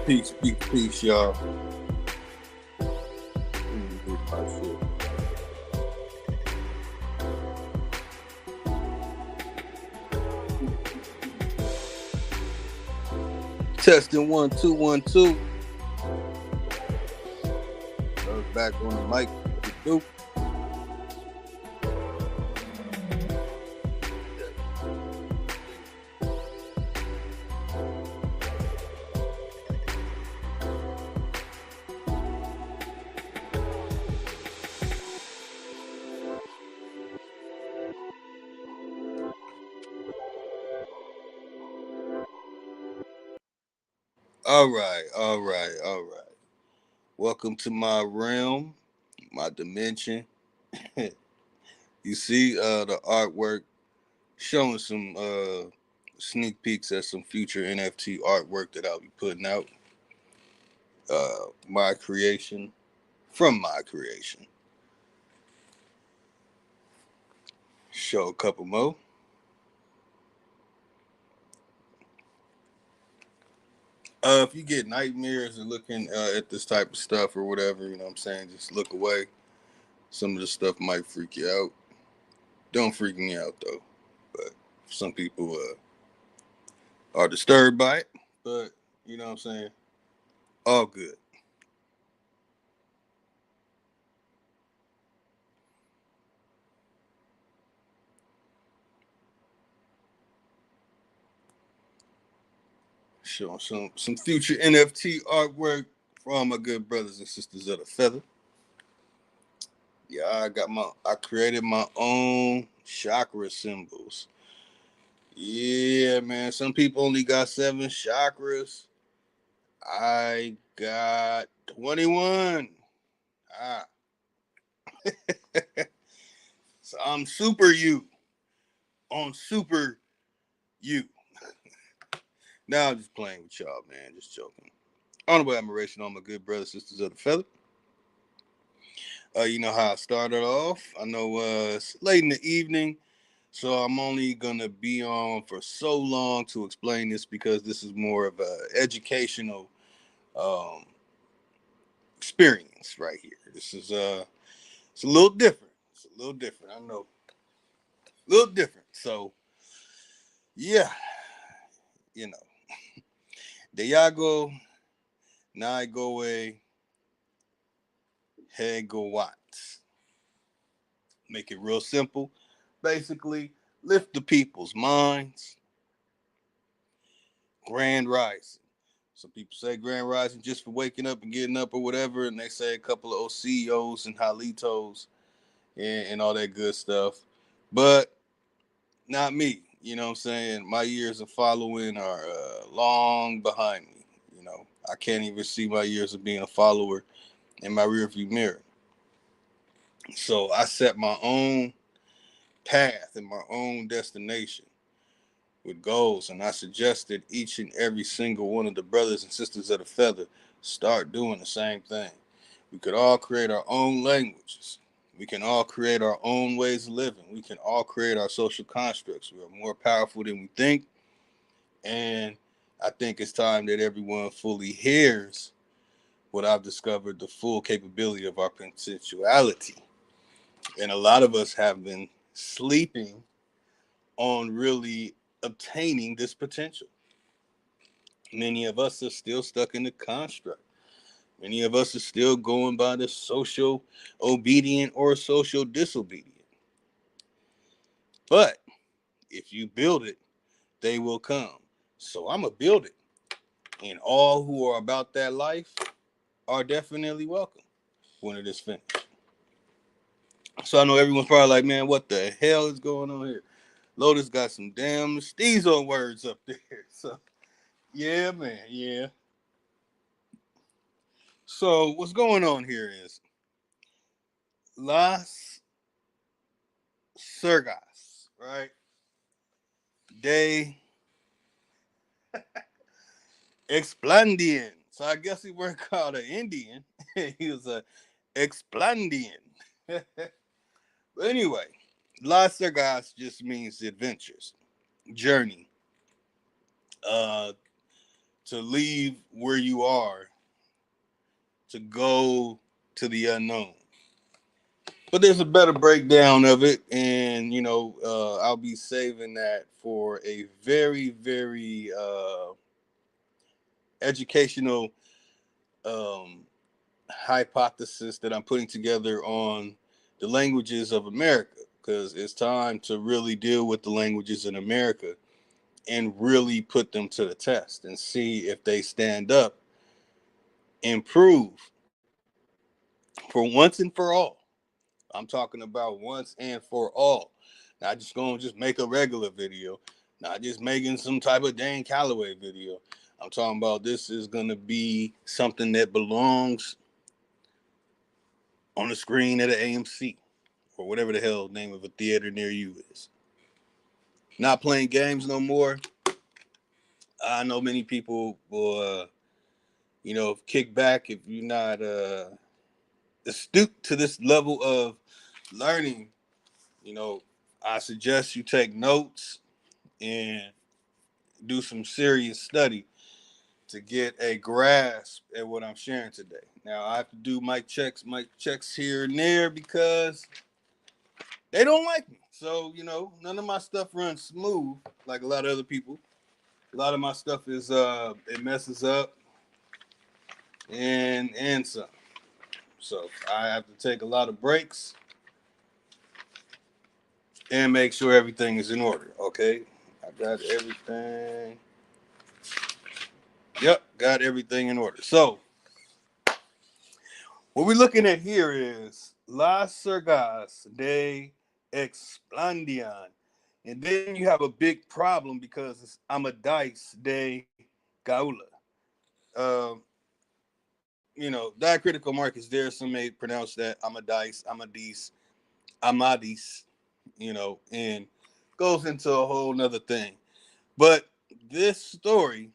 Peace, y'all. Testing 1 2 1 2. Back on the mic. What All right. Welcome to my realm, my dimension. You see the artwork showing some sneak peeks at some future NFT artwork that I'll be putting out. My creation, from my creation. Show a couple more. If you get nightmares and looking at this type of stuff or whatever, you know what I'm saying, just look away. Some of the stuff might freak you out. Don't freak me out though. But some people are disturbed by it. But you know what I'm saying? All good. Showing some future NFT artwork for all my good brothers and sisters of the feather. Yeah, I created my own chakra symbols. Yeah, man. Some people only got 7 chakras. I got 21. Ah. So I'm super you on super you. Now I'm just playing with y'all, man. Just joking. Honorable admiration on my good brothers and sisters of the feather. You know how I started off. I know it's late in the evening, so I'm only gonna be on for so long to explain this because this is more of a educational um, experience right here. This is it's a little different. It's a little different. I know, a little different. So yeah, you know, Diago, Naigoe, Hego Watts. Make it real simple. Basically, lift the people's minds. Grand rising. Some people say grand rising just for waking up and getting up or whatever, and they say a couple of OCEOs and Halitos and all that good stuff. But not me. You know what I'm saying? My years of following are long behind me. You know, I can't even see my years of being a follower in my rearview mirror. So I set my own path and my own destination with goals, and I suggested each and every single one of the brothers and sisters of the feather start doing the same thing. We could all create our own languages. We can all create our own ways of living. We can all create our social constructs. We are more powerful than we think. And I think it's time that everyone fully hears what I've discovered, the full capability of our potentiality. And a lot of us have been sleeping on really obtaining this potential. Many of us are still stuck in the construct. Many of us are still going by the social obedient or social disobedient. But if you build it, they will come. So I'm going to build it. And all who are about that life are definitely welcome when it is finished. So I know everyone's probably like, man, what the hell is going on here? Lotus got some damn steezo words up there. So, yeah, man, yeah. So what's going on here is Las Sergas, right? De Esplandian. So I guess he weren't called an Indian. He was a Esplandian. But anyway, Las Sergas just means adventures, journey, uh, to leave where you are to go to the unknown. But there's a better breakdown of it, and I'll be saving that for a very, very educational um, hypothesis that I'm putting together on the languages of America, because it's time to really deal with the languages in America and really put them to the test and see if they stand up, improve for once and for all. I'm talking about once and for all. Not just going to just make a regular video, not just making some type of Dan Calloway video. I'm talking about this is going to be something that belongs on the screen at an AMC or whatever the hell name of a theater near you is. Not playing games no more. I know many people will, kick back if you're not astute to this level of learning. I suggest you take notes and do some serious study to get a grasp at what I'm sharing today. Now I have to do mic checks here and there because they don't like me. So, none of my stuff runs smooth like a lot of other people. A lot of my stuff is it messes up and some. So I have to take a lot of breaks and make sure everything is in order. Okay. I got everything. Yep, got everything in order. So what we're looking at here is Las Sergas de Esplandian. And then you have a big problem because it's Amadís de Gaula. Um, diacritical markers there. Some may pronounce that Amadís, and goes into a whole nother thing. But this story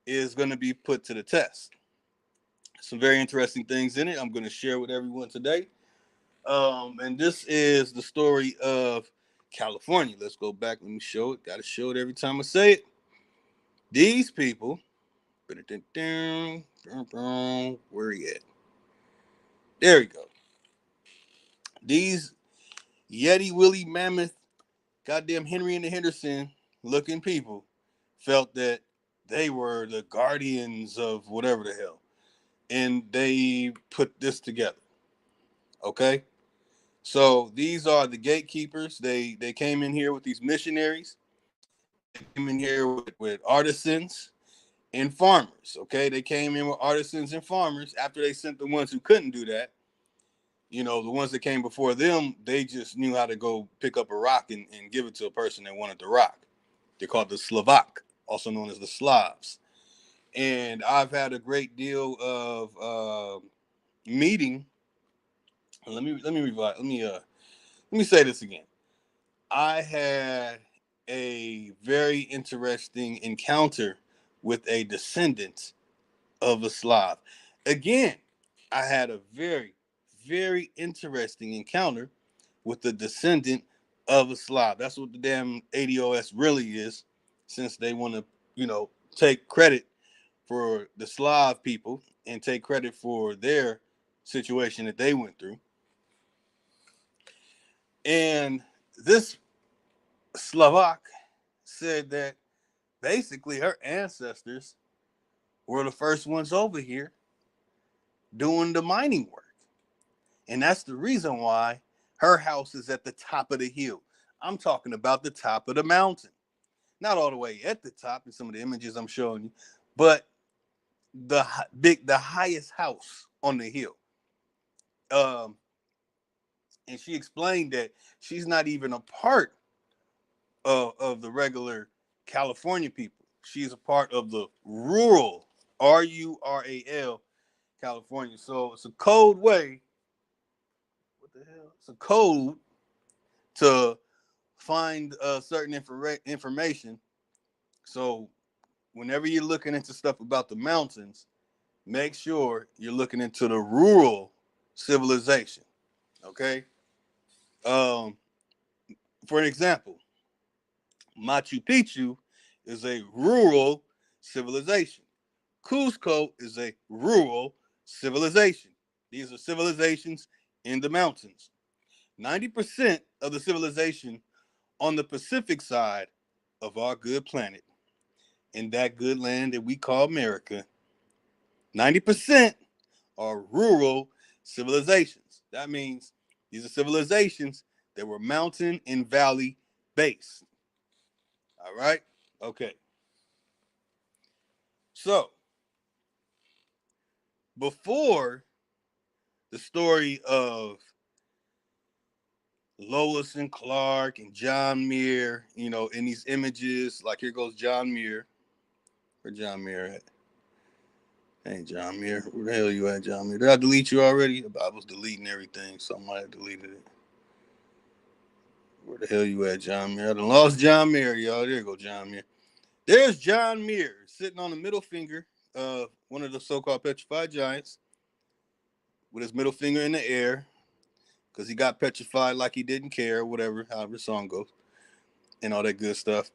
is going to be put to the test. Some very interesting things in it I'm going to share with everyone today. And this is the story of California. Let's go back. Let me show it. Got to show it every time I say it. These people, where are you at? There we go. These Yeti Willie Mammoth, goddamn Henry and the Henderson looking people felt that they were the guardians of whatever the hell. And they put this together. Okay? So these are the gatekeepers. They came in here with these missionaries. They came in here with artisans and farmers. Okay, they came in with artisans and farmers after they sent the ones who couldn't do that. The ones that came before them, they just knew how to go pick up a rock and give it to a person that wanted the rock. They're called the Slovak, also known as the Slavs. And I've had a great deal of meeting. Let me say this again. I had a very interesting encounter with a descendant of a Slav. Again, I had a very, very interesting encounter with the descendant of a Slav. That's what the damn ADOS really is, since they want to, take credit for the Slav people and take credit for their situation that they went through. And this Slovak said that basically her ancestors were the first ones over here doing the mining work. And that's the reason why her house is at the top of the hill. I'm talking about the top of the mountain. Not all the way at the top in some of the images I'm showing you, but the highest house on the hill. Um, and she explained that she's not even a part of the regular California people. She's a part of the rural, Rural, California. So it's a code way. What the hell? It's a code to find certain information. So whenever you're looking into stuff about the mountains, make sure you're looking into the rural civilization. Okay. Um, for an example, Machu Picchu is a rural civilization. Cusco is a rural civilization. These are civilizations in the mountains. 90% of the civilization on the Pacific side of our good planet, in that good land that we call America, 90% are rural civilizations. That means these are civilizations that were mountain and valley based. All right? Okay. So, before the story of Lois and Clark and John Muir, in these images, like here goes John Muir. Where John Muir at? Hey, John Muir. Where the hell you at, John Muir? Did I delete you already? I was deleting everything, so I might have deleted it. Where the hell you at, John Muir? I done lost John Muir, y'all. There you go, John Muir. There's John Muir sitting on the middle finger of one of the so-called petrified giants with his middle finger in the air because he got petrified like he didn't care, or whatever, however the song goes, and all that good stuff.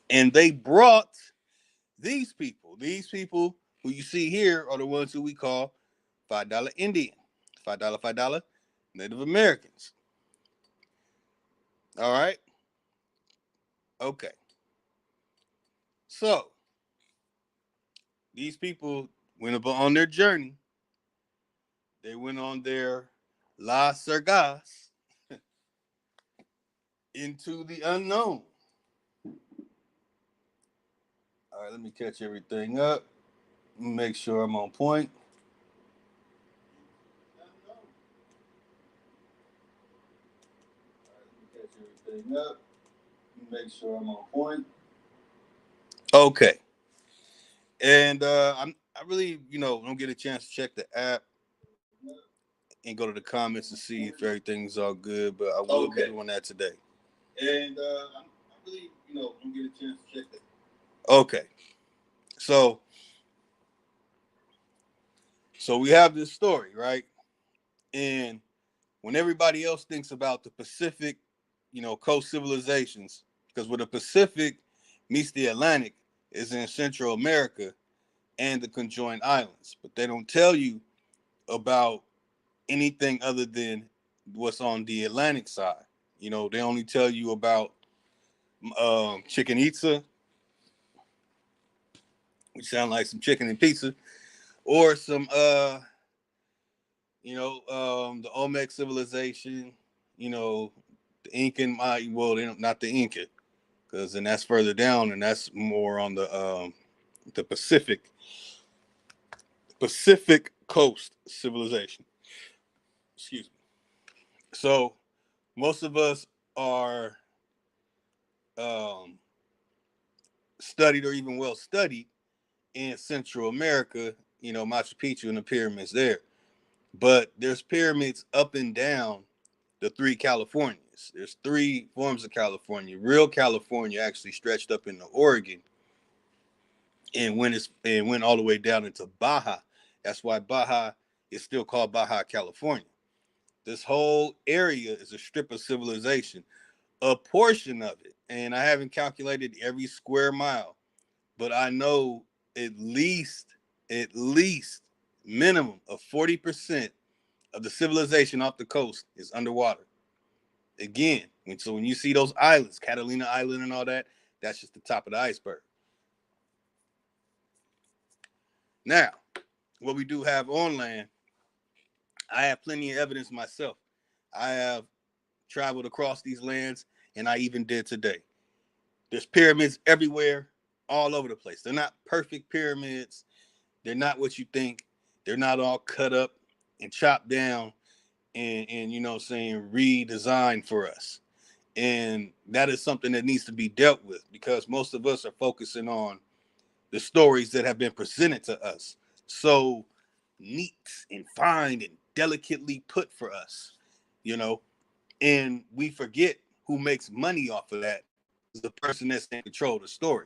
And they brought these people. These people who you see here are the ones who we call $5 Indian, $5 Native Americans. All right? Okay. So, these people went on their journey. They went on their La Sergas into the unknown. All right, let me catch everything up. Make sure I'm on point. Everything up. Make sure I'm on point. Okay. And I really, don't get a chance to check the app and go to the comments to see if everything's all good, but I will be doing that today. And I really, don't get a chance to check that. Okay. So we have this story, right? And when everybody else thinks about the Pacific, coast civilizations, because where the Pacific meets the Atlantic is in Central America and the conjoined islands, but they don't tell you about anything other than what's on the Atlantic side. They only tell you about Chicken Itza, which sound like some chicken and pizza, or some the Olmec civilization, the Incan, well, not the Inca, because then that's further down, and that's more on the Pacific coast civilization. Excuse me. So most of us are studied or even well studied in Central America, Machu Picchu and the pyramids there. But there's pyramids up and down the three Californias. There's three forms of California. Real California actually stretched up into Oregon and went all the way down into Baja. That's why Baja is still called Baja California. This whole area is a strip of civilization, a portion of it. And I haven't calculated every square mile, but I know at least minimum of 40% of the civilization off the coast is underwater. Again, so when you see those islands, Catalina Island and all that, that's just the top of the iceberg. Now, what we do have on land, I have plenty of evidence myself. I have traveled across these lands, and I even did today. There's pyramids everywhere, all over the place. They're not perfect pyramids. They're not what you think. They're not all cut up and chopped down and redesigned for us. And that is something that needs to be dealt with because most of us are focusing on the stories that have been presented to us. So neat and fine and delicately put for us, and we forget who makes money off of that is the person that's in control of the story.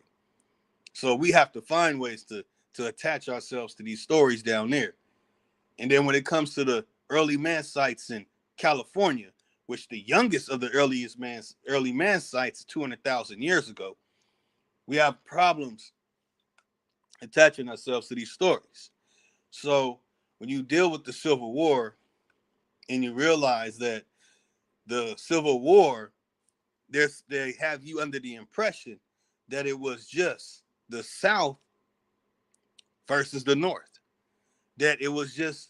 So we have to find ways to attach ourselves to these stories down there. And then when it comes to the early man sites in California, which the youngest of the early man sites 200,000 years ago, we have problems attaching ourselves to these stories. So when you deal with the Civil War and you realize that the Civil War, they have you under the impression that it was just the South versus the North, that it was just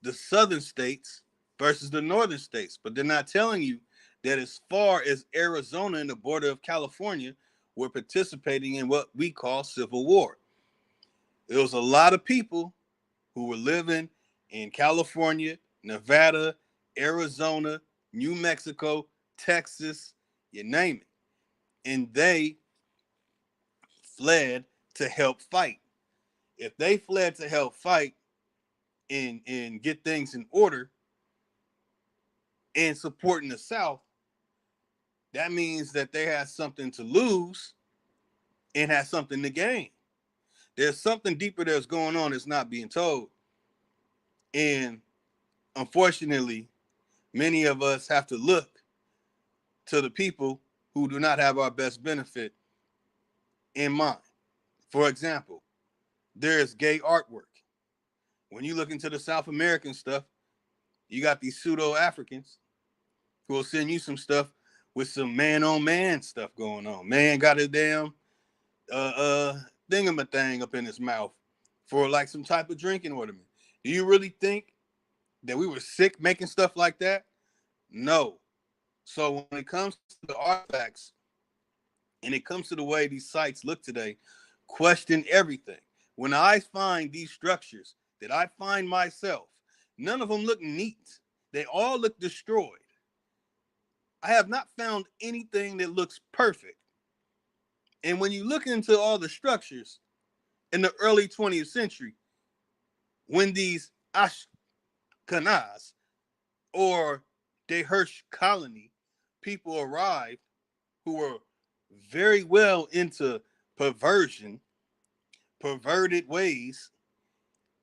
the Southern states versus the Northern states. But they're not telling you that as far as Arizona and the border of California were participating in what we call Civil War. There was a lot of people who were living in California, Nevada, Arizona, New Mexico, Texas, you name it. And they fled to help fight. If they fled to help fight and get things in order and supporting the South, that means that they had something to lose and had something to gain. There's something deeper that's going on that's not being told. And unfortunately, many of us have to look to the people who do not have our best benefit in mind. For example, there's gay artwork. When you look into the South American stuff, you got these pseudo Africans who will send you some stuff with some man on man stuff going on. Man got a damn thingamathing up in his mouth for like some type of drinking ornament. Do you really think that we were sick making stuff like that? No. So when it comes to the artifacts and it comes to the way these sites look today, question everything. When I find these structures that I find myself, none of them look neat. They all look destroyed. I have not found anything that looks perfect. And when you look into all the structures in the early 20th century, when these Ashkenaz or Dehirsch colony people arrived who were very well into perversion, perverted ways,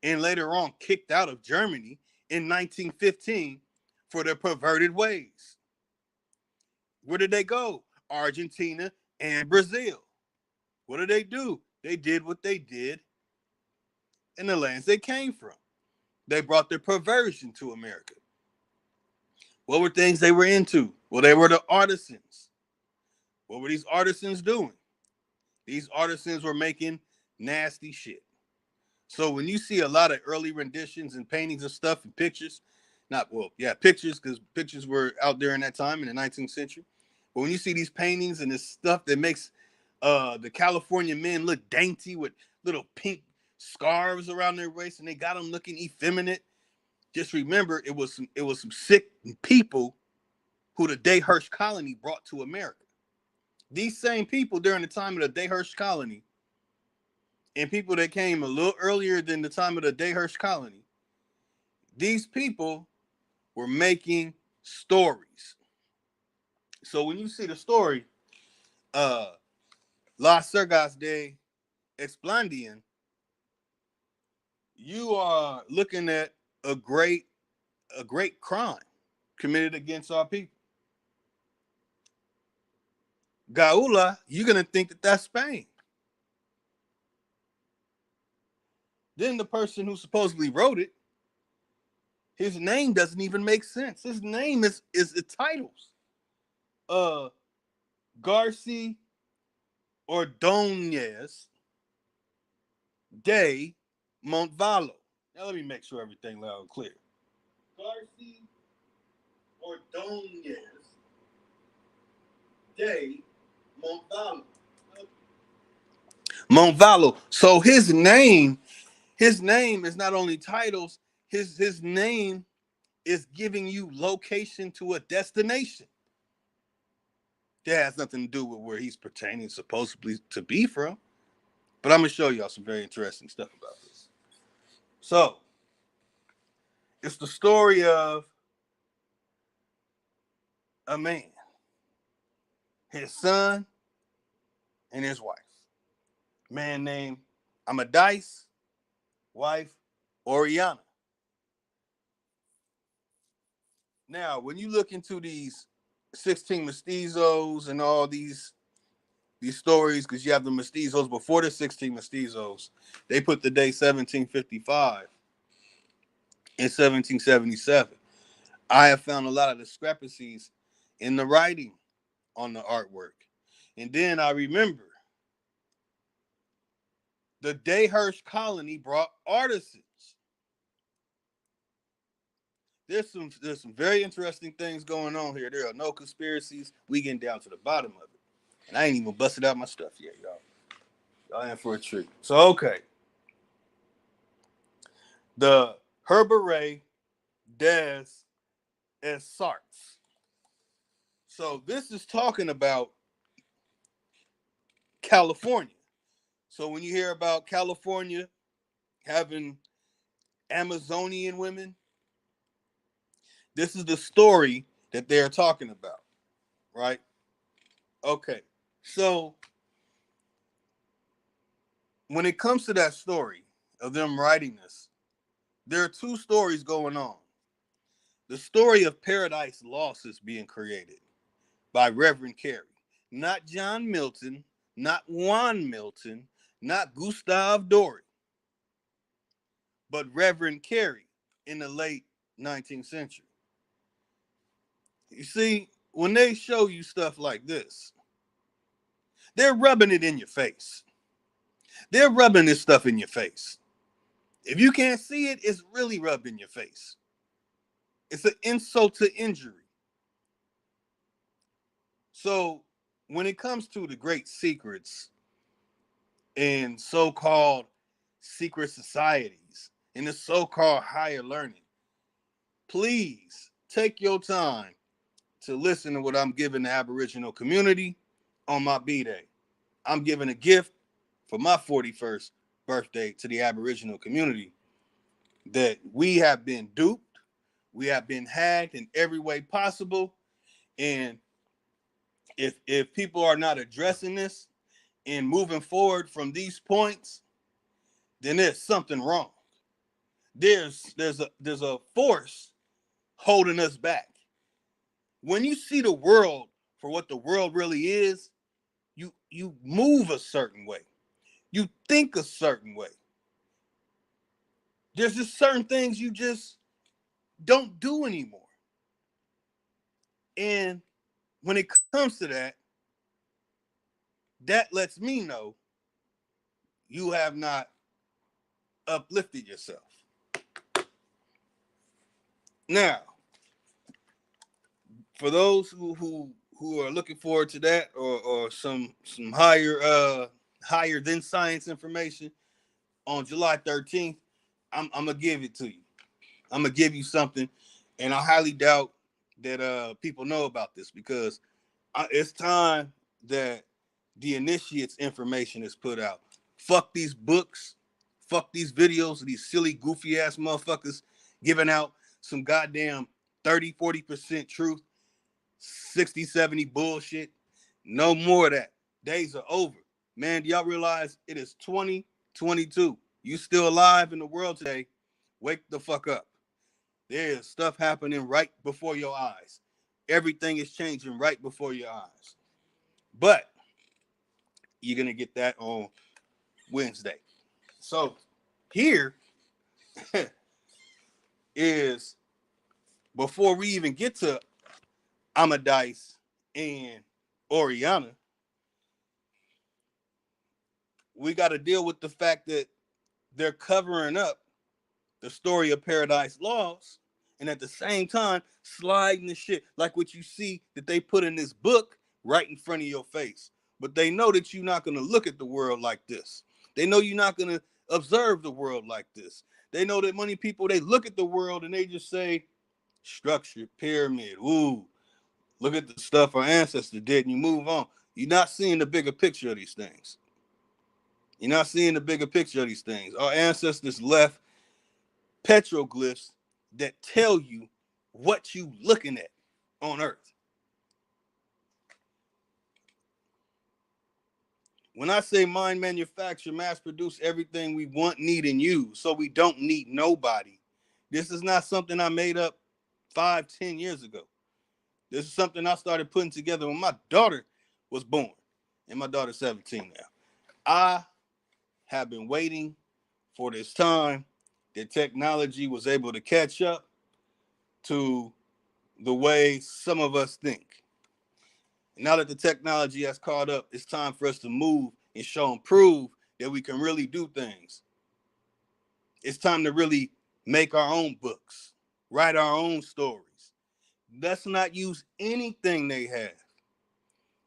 and later on kicked out of Germany in 1915 for their perverted ways. Where did they go? Argentina and Brazil. What did they do? They did what they did in the lands they came from. They brought their perversion to America. What were things they were into? Well, they were the artisans. What were these artisans doing? These artisans were making nasty shit. So when you see a lot of early renditions and paintings of stuff and pictures, pictures, because pictures were out there in that time in the 19th century. But when you see these paintings and this stuff that makes the California men look dainty with little pink scarves around their waist and they got them looking effeminate, just remember it was some sick people who the Dehirsch colony brought to America. These same people during the time of the Dehirsch colony and people that came a little earlier than the time of the Dehirsch colony, these people were making stories. So when you see the story, Las Sergas de Esplandian, you are looking at a great crime committed against our people. Gaula, you're gonna think that that's Spain. Then the person who supposedly wrote it, his name doesn't even make sense. His name is the titles. Garci Ordóñez de Montalvo. Now let me make sure everything loud and clear. Garci Ordóñez de Montalvo. Montalvo. So his name is not only titles, his name is giving you location to a destination. That has nothing to do with where he's pertaining supposedly to be from. But I'm gonna show y'all some very interesting stuff about this. So it's the story of a man, his son, and his wife. Man named Amadís, wife Oriana. Now, when you look into these 16 mestizos and all these these stories, because you have the mestizos before the 16 mestizos. They put the day 1755 and 1777. I have found a lot of discrepancies in the writing on the artwork. And then I remember the Dayhurst colony brought artisans. There's some very interesting things going on here. There are no conspiracies. We getting down to the bottom of it. And I ain't even busted out my stuff yet, y'all. Y'all in for a treat. So, okay. The Herberay des Essarts. So this is talking about California. So when you hear about California having Amazonian women, this is the story that they're talking about, right? Okay. So when it comes to that story of them writing this, there are two stories going on. The story of Paradise Lost is being created by Reverend Carey. Not John Milton, not Juan Milton, not Gustave Doré, but Reverend Carey in the late 19th century. You see, when they show you stuff like this, they're rubbing it in your face. They're rubbing this stuff in your face. If you can't see it, it's really rubbed in your face. It's an insult to injury. So when it comes to the great secrets in so-called secret societies, in the so-called higher learning, please take your time to listen to what I'm giving the Aboriginal community on my B-Day. I'm giving a gift for my 41st birthday to the Aboriginal community that we have been duped, we have been hacked in every way possible, and if people are not addressing this and moving forward from these points, then there's something wrong. There's a force holding us back. When you see the world for what the world really is, you move a certain way. You think a certain way. There's just certain things you just don't do anymore. And when it comes to that, that lets me know you have not uplifted yourself. Now, for those who are looking forward to that or some higher than science information on July 13th, I'm gonna give it to you. I'm gonna give you something, and I highly doubt that people know about this because it's time that the initiates information is put out. Fuck these books, fuck these videos of these silly, goofy ass motherfuckers giving out some goddamn 30-40% truth, 60-70 bullshit. No more of that. Days are over. Man, do y'all realize it is 2022? You still alive in the world today? Wake the fuck up. There's stuff happening right before your eyes. Everything is changing right before your eyes. But you're going to get that on Wednesday. So here is, before we even get to Amadís and Oriana, we got to deal with the fact that they're covering up the story of Paradise Lost and at the same time sliding the shit like what you see that they put in this book right in front of your face. But they know that you're not going to look at the world like this. They know you're not going to observe the world like this. They know that many people, they look at the world and they just say, structure, pyramid, ooh, look at the stuff our ancestors did, and you move on. You're not seeing the bigger picture of these things. You're not seeing the bigger picture of these things. Our ancestors left petroglyphs that tell you what you looking at on Earth. When I say mind manufacture, mass produce everything we want, need, and use, so we don't need nobody. This is not something I made up 5-10 years ago. This is something I started putting together when my daughter was born. and my daughter's 17 now. I have been waiting for this time that technology was able to catch up to the way some of us think. Now that the technology has caught up, it's time for us to move and show and prove that we can really do things. It's time to really make our own books, write our own stories. Let's not use anything they have.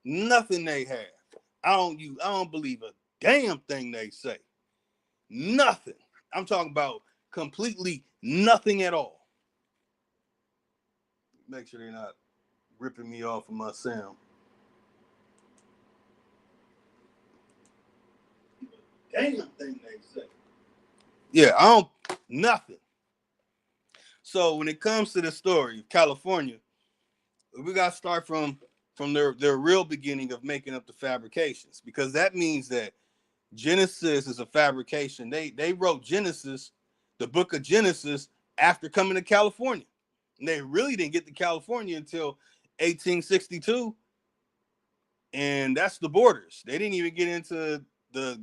Nothing they have. I don't believe a damn thing they say. Nothing. I'm talking about completely nothing at all. Make sure they're not ripping me off of my sound. Damn thing they say. Yeah, nothing. So when it comes to the story of California, we got to start from their real beginning of making up the fabrications, because that means that Genesis is a fabrication. They wrote Genesis, the book of Genesis, after coming to California. And they really didn't get to California until 1862. And that's the borders. They didn't even get into the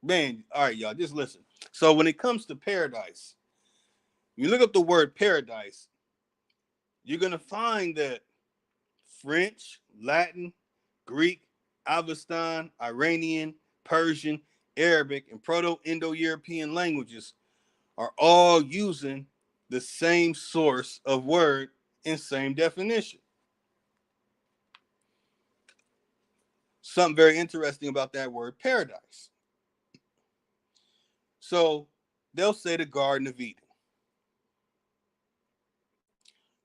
man. All right, y'all, just listen. So when it comes to paradise, you look up the word paradise, you're going to find that French, Latin, Greek, Avestan, Iranian, Persian, Arabic, and Proto-Indo-European languages are all using the same source of word and same definition. Something very interesting about that word paradise. So they'll say the Garden of Eden.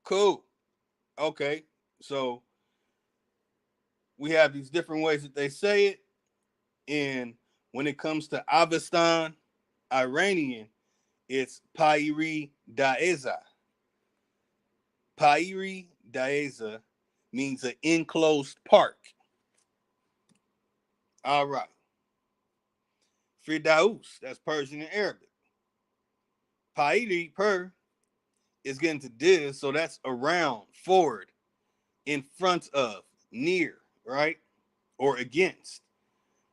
Cool. Okay. So we have these different ways that they say it. And when it comes to Avestan, Iranian, it's Pairi Daeza. Pairi Daeza means an enclosed park. All right. Firdaus, that's Persian and Arabic. Pairi, per, is getting to diz, so that's around, forward, in front of, near, right? Or against.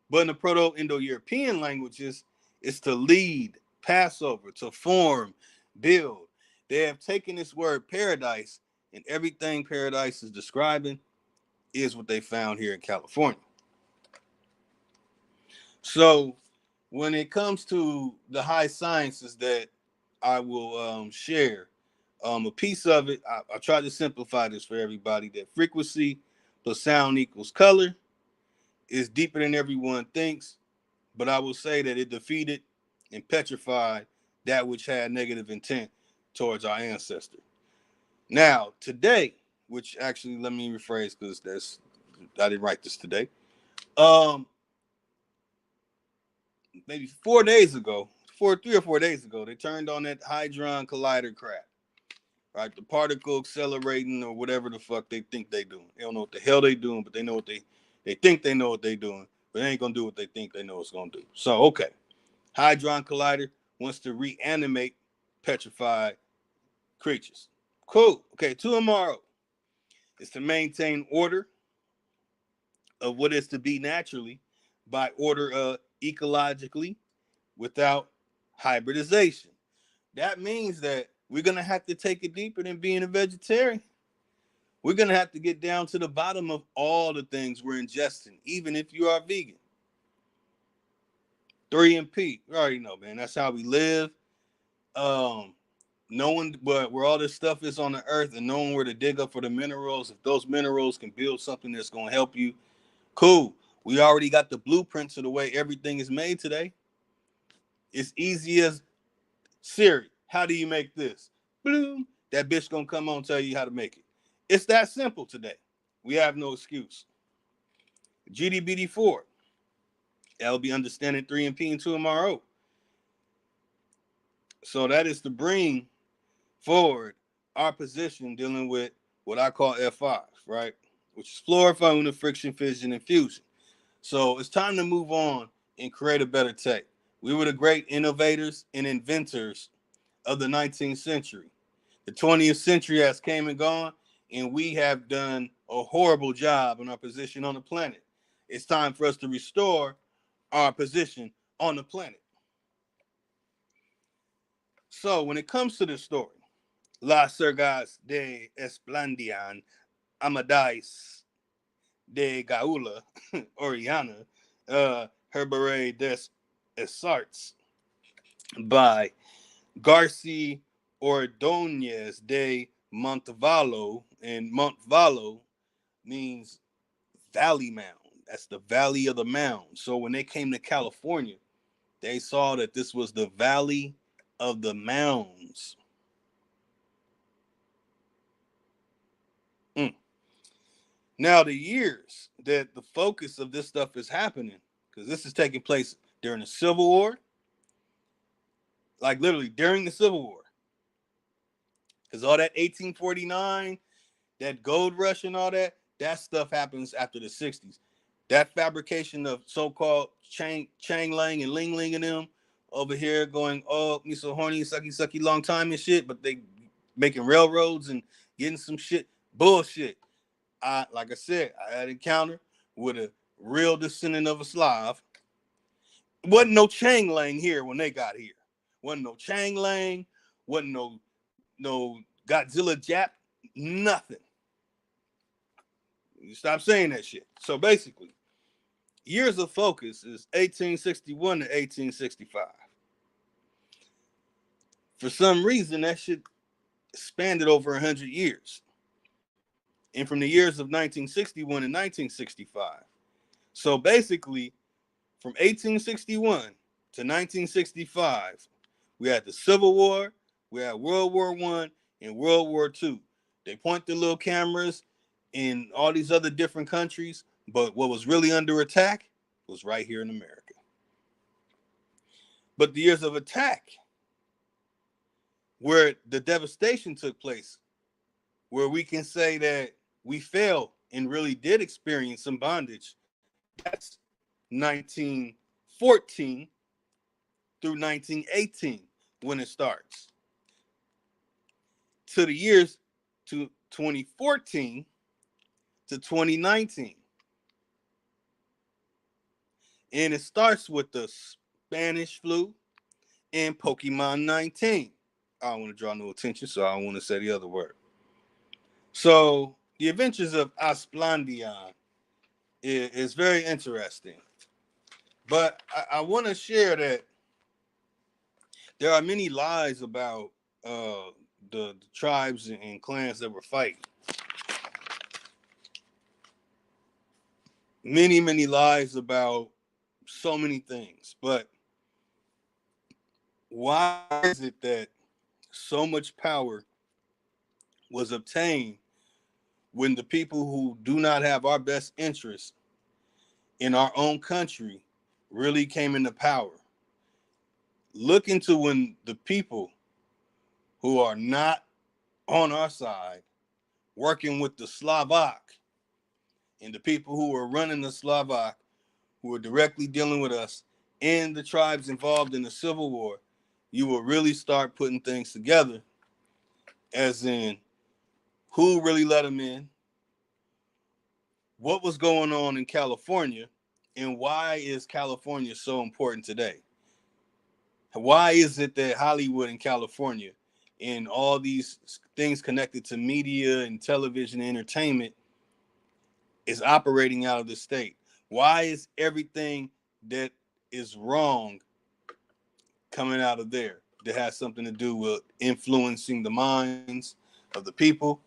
But in the Proto-Indo-European languages, it's to lead, pass over, to form, build. They have taken this word paradise, and everything paradise is describing is what they found here in California. So when it comes to the high sciences that I will share, a piece of it, I try to simplify this for everybody, that frequency plus sound equals color is deeper than everyone thinks, but I will say that it defeated and petrified that which had negative intent towards our ancestor. Now, today, which actually, let me rephrase, because I didn't write this today. Maybe 3 or 4 days ago, they turned on that Hadron Collider crap. Right, the particle accelerating or whatever the fuck they think they doing. They don't know what the hell they doing, but they know what they think they know what they doing, but they ain't gonna do what they think they know it's gonna do. So okay, Hadron Collider wants to reanimate petrified creatures. Cool. Okay, to tomorrow is to maintain order of what is to be naturally by order ecologically without hybridization. That means that we're going to have to take it deeper than being a vegetarian. We're going to have to get down to the bottom of all the things we're ingesting, even if you are vegan. 3 and P. You already know, man. That's how we live. Knowing where all this stuff is on the earth and knowing where to dig up for the minerals. If those minerals can build something that's going to help you, cool. We already got the blueprints of the way everything is made today. It's easy as Siri, how do you make this? Boom. That bitch gonna come on and tell you how to make it. It's that simple today. We have no excuse. GDBD4. That'll be understanding 3 and P and 2 MRO. So that is to bring forward our position dealing with what I call F5, right? Which is fluor, foundation, friction, fission, and fusion. So it's time to move on and create a better tech. We were the great innovators and inventors of the 19th century. The 20th century has came and gone, and we have done a horrible job in our position on the planet. it's time for us to restore our position on the planet. So when it comes to this story, Las Sergas de Esplandian, Amadís de Gaula, Oriana, Herberay des Essarts by Garci Ordóñez de Montalvo, and Montalvo means valley mound. That's the valley of the mound. So when they came to California, they saw that this was the valley of the mounds. Now, the years that the focus of this stuff is happening, because this is taking place during the Civil War, like literally during the Civil War, because all that 1849, that gold rush and all that, that stuff happens after the 60s. That fabrication of so-called Chang Lang and Ling Ling and them over here going, oh, me so horny, sucky, long time and shit, but they making railroads and getting some shit. Bullshit. Like I said, I had an encounter with a real descendant of a Slav. Wasn't no Chang Lang here when they got here. Wasn't no Chang Lang. Wasn't no Godzilla Jap. Nothing. You stop saying that shit. So basically, years of focus is 1861 to 1865. For some reason, that shit spanned over 100 years. And from the years of 1961 and 1965. So basically, from 1861 to 1965, we had the Civil War, we had World War I, and World War II. They point the little cameras in all these other different countries, but what was really under attack was right here in America. But the years of attack, where the devastation took place, where we can say that we failed and really did experience some bondage, that's 1914 through 1918 when it starts. To the years to 2014 to 2019. And it starts with the Spanish flu and Pokemon 19. I don't want to draw no attention, so I don't want to say the other word. So the adventures of Esplandian is very interesting. But I want to share that there are many lies about the tribes and clans that were fighting. Many lies about so many things. But why is it that so much power was obtained when the people who do not have our best interests in our own country really came into power? Look into when the people who are not on our side, working with the Slovak, and the people who are running the Slovak, who are directly dealing with us, and the tribes involved in the Civil War, you will really start putting things together, as in who really let them in, what was going on in California, and why is California so important today? Why is it that Hollywood and California and all these things connected to media and television and entertainment is operating out of the state? Why is everything that is wrong coming out of there that has something to do with influencing the minds of the people,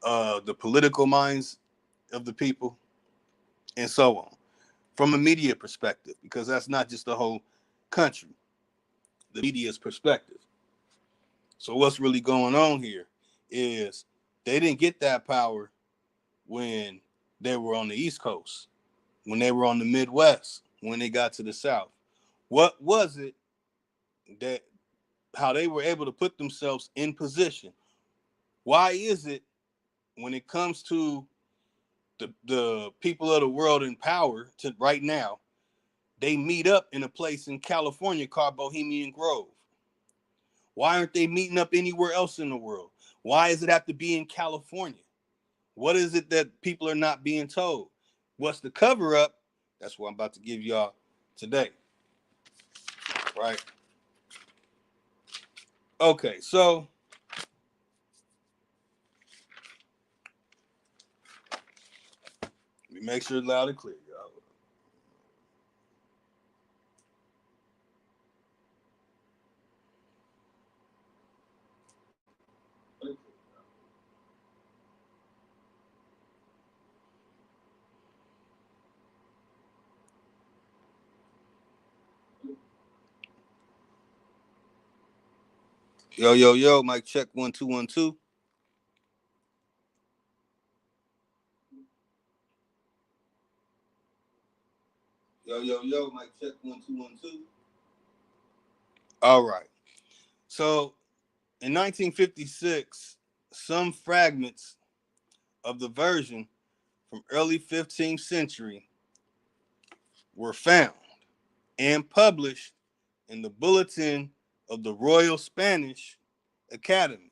the political minds of the people, and so on, from a media perspective, because that's not just the whole country, the media's perspective. So what's really going on here is they didn't get that power when they were on the East Coast, when they were on the Midwest, when they got to the South. What was it that, how they were able to put themselves in position? Why is it when it comes to the people of the world in power to right now, they meet up in a place in California called Bohemian Grove? Why aren't they meeting up anywhere else in the world? Why does it have to be in California? What is it that people are not being told? What's the cover up? That's what I'm about to give y'all today. Right? Okay, so let me make sure it's loud and clear, y'all. Yo, yo, yo, mic check 1 2 1 2. Yo, yo, yo, mic check 1 2 1 2. All right. So in 1956, some fragments of the version from early 15th century were found and published in the Bulletin of the Royal Spanish Academy.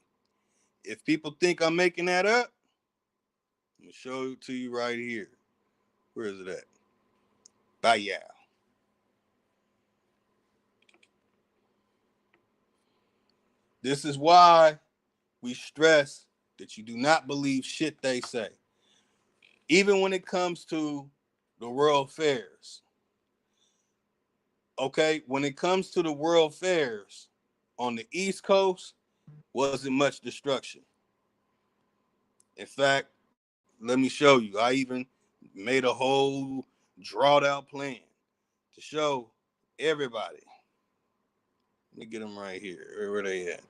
If people think I'm making that up, I'm going to show it to you right here. Where is it at? Bye. This is why we stress that you do not believe shit they say. Even when it comes to the world fairs. Okay, when it comes to the world fairs on the East Coast, wasn't much destruction. In fact, let me show you. I even made a whole drawed out plan to show everybody. Let me get them right here. Where they at?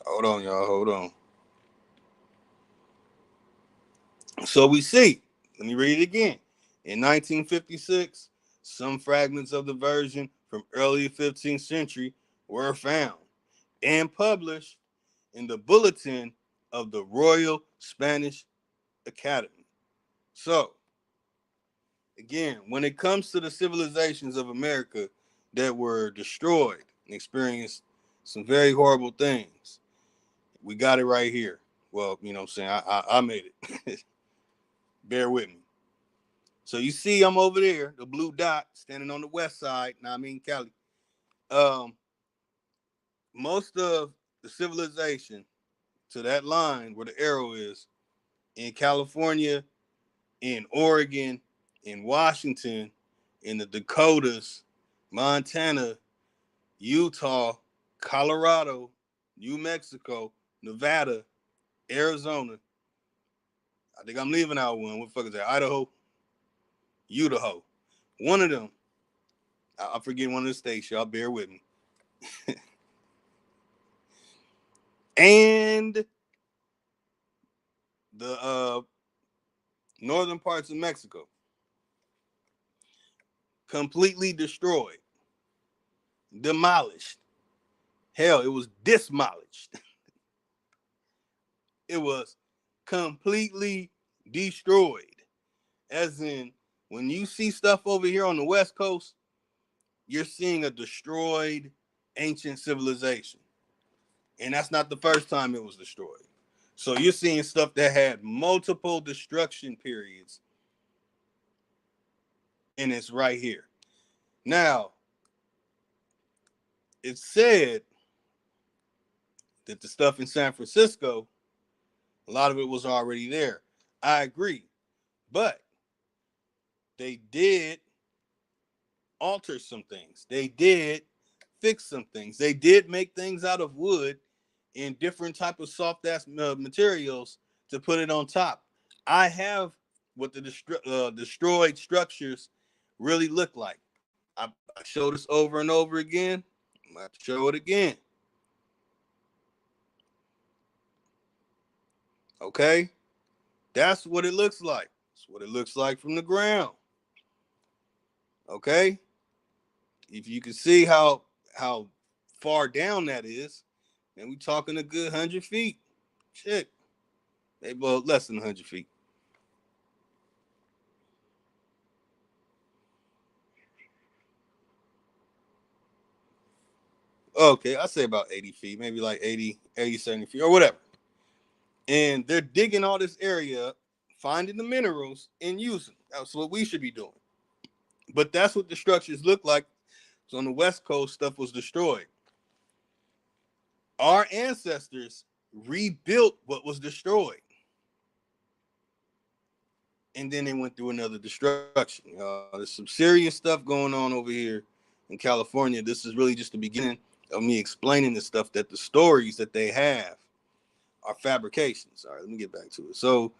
Hold on, y'all. Hold on. So we see, let me read it again. In 1956, some fragments of the version from early 15th century were found and published in the Bulletin of the Royal Spanish Academy. So, again, when it comes to the civilizations of America that were destroyed and experienced some very horrible things, we got it right here. Well, you know what I'm saying? I made it. Bear with me. So you see I'm over there, the blue dot, standing on the west side. Now I mean Cali. Um, most of the civilization to that line where the arrow is in California, in Oregon, in Washington, in the Dakotas, Montana, Utah, Colorado, New Mexico, Nevada, Arizona. I think I'm leaving out one. What the fuck is that? Idaho, Idaho. One of them. I forget one of the states. Y'all bear with me. And the northern parts of Mexico, completely destroyed, demolished. Hell, it was demolished. It was completely destroyed. As in, when you see stuff over here on the West Coast, you're seeing a destroyed ancient civilization. And that's not the first time it was destroyed. So you're seeing stuff that had multiple destruction periods, and it's right here. Now, it's said that the stuff in San Francisco, a lot of it was already there. I agree. But they did alter some things. They did fix some things. They did make things out of wood and different type of soft ass materials to put it on top. I have what the destroyed structures really look like. I show this over and over again. I'm going to show it again. Okay? That's what it looks like. That's what it looks like from the ground. Okay? If you can see how far down that is, and we talking a good 100 feet. Shit. Maybe well, less than 100 feet. Okay, I say about 80 feet, maybe like 80, 70 feet or whatever. And they're digging all this area up, finding the minerals and using them. That's what we should be doing. But that's what the structures look like. So on the West Coast, stuff was destroyed. Our ancestors rebuilt what was destroyed. And then they went through another destruction. There's some serious stuff going on over here in California. This is really just the beginning of me explaining the stuff, that the stories that they have are fabrications. All right, let me get back to it. So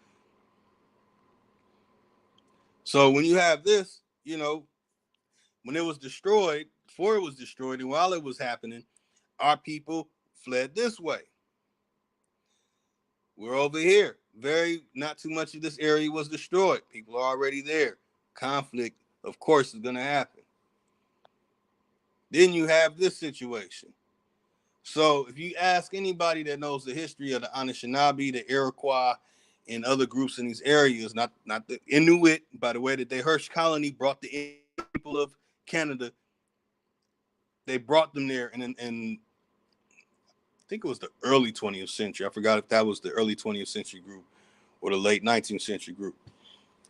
when you have this, when it was destroyed, before it was destroyed, and while it was happening, our people fled this way. We're over here. Not too much of this area was destroyed. People are already there. Conflict, of course, is going to happen. Then you have this situation. So if you ask anybody that knows the history of the Anishinaabe, the Iroquois, and other groups in these areas, not the Inuit, by the way, that the Hirsch colony brought the people of Canada, they brought them there, and I think it was the early 20th century. I forgot if that was the early 20th century group or the late 19th century group.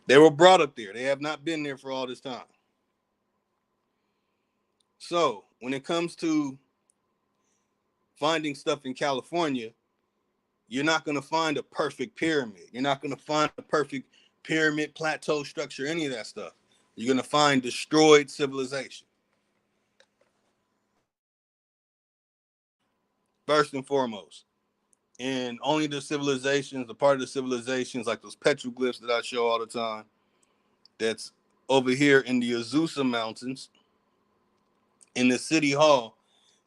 They were brought up there. They have not been there for all this time. So when it comes to finding stuff in California, you're not going to find a perfect pyramid. You're not going to find a perfect pyramid, plateau structure, any of that stuff. You're going to find destroyed civilization. First and foremost. And only the civilizations, the part of the civilizations like those petroglyphs that I show all the time, that's over here in the Azusa Mountains, in the city hall,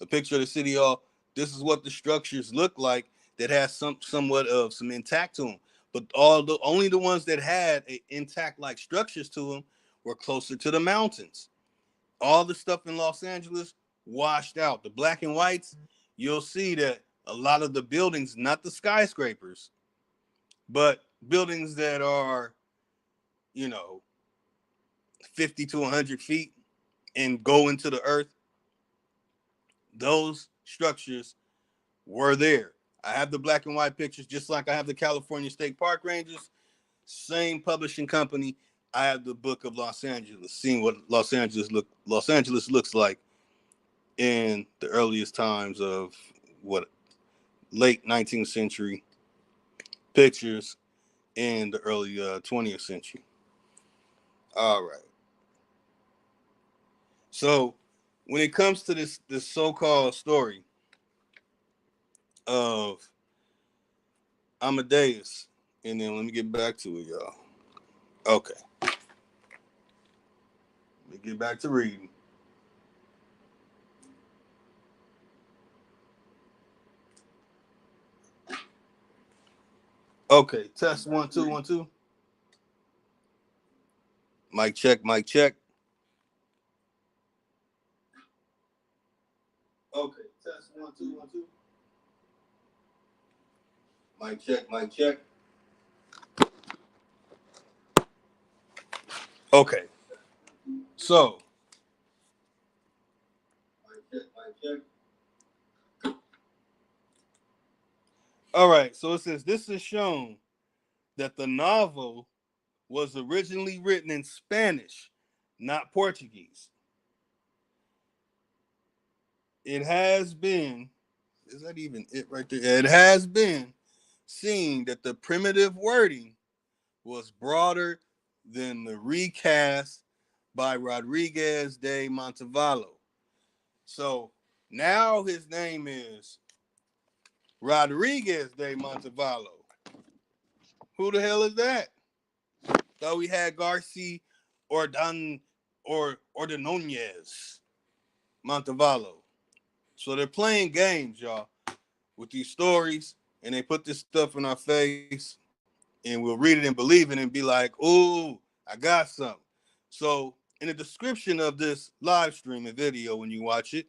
a picture of the city hall. This is what the structures look like that has somewhat of some intact to them. But only the ones that had intact like structures to them were closer to the mountains. All the stuff in Los Angeles washed out. The black and whites, you'll see that a lot of the buildings, not the skyscrapers, but buildings that are, 50 to 100 feet and go into the earth, those structures were there. I have the black and white pictures, just like I have the California State Park Rangers, same publishing company. I have the Book of Los Angeles, seeing what Los Angeles looks like in the earliest times of late 19th century pictures in the early 20th century. All right. So when it comes to this so-called story of Amadeus, and then let me get back to it, y'all. Okay. Let me get back to reading. Okay, test 1 2 1 2. Mic check, mic check. Okay, test 1 2 1 2. Mic check, mic check. Okay, so mic check, mic check. All right, so it says this is shown that the novel was originally written in Spanish, not Portuguese. It has been, is that even it right there? It has been seen that the primitive wording was broader than the recast by Rodríguez de Montalvo. So now his name is Rodríguez de Montalvo. Who the hell is that? Thought we had Garci or Ordóñez Montalvo. So they're playing games, y'all, with these stories, and they put this stuff in our face, and we'll read it and believe it and be like, "Ooh, I got something." So in the description of this live stream and video, when you watch it,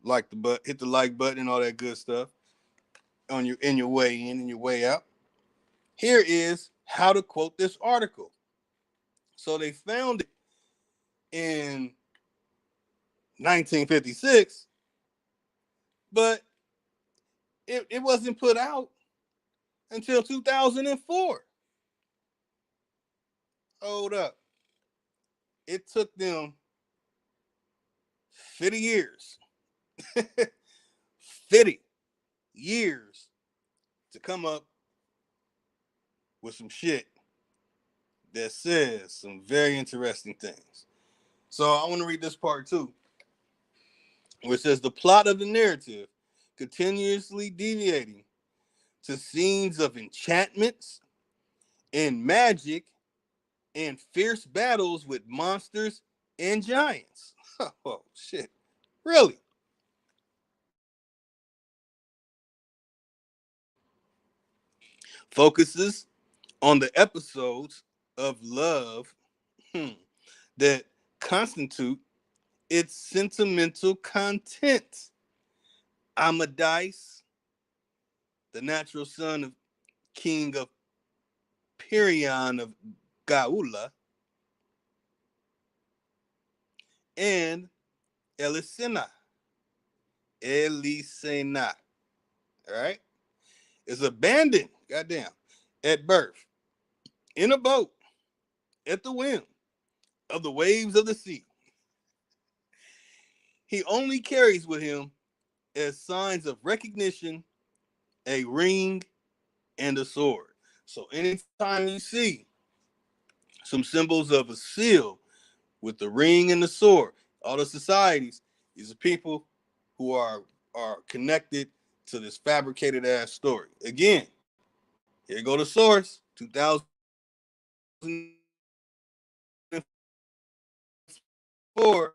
hit the like button and all that good stuff on in your way in and your way out. Here is how to quote this article. So they found it in 1956, but it wasn't put out until 2004. Hold up. It took them 50 years. 50 years to come up with some shit that says some very interesting things. So I want to read this part too, which says the plot of the narrative continuously deviating to scenes of enchantments and magic and fierce battles with monsters and giants. Oh, shit. Really? Focuses on the episodes of love that constitute its sentimental content. Amadís, the natural son of King of Perion of Gaula, and Elisena, all right, is abandoned, goddamn, at birth, in a boat, at the whim of the waves of the sea. He only carries with him, as signs of recognition, a ring and a sword. So anytime you see some symbols of a seal with the ring and the sword, all the societies, these are people who are connected to this fabricated ass story. Again, here go the source, 2004.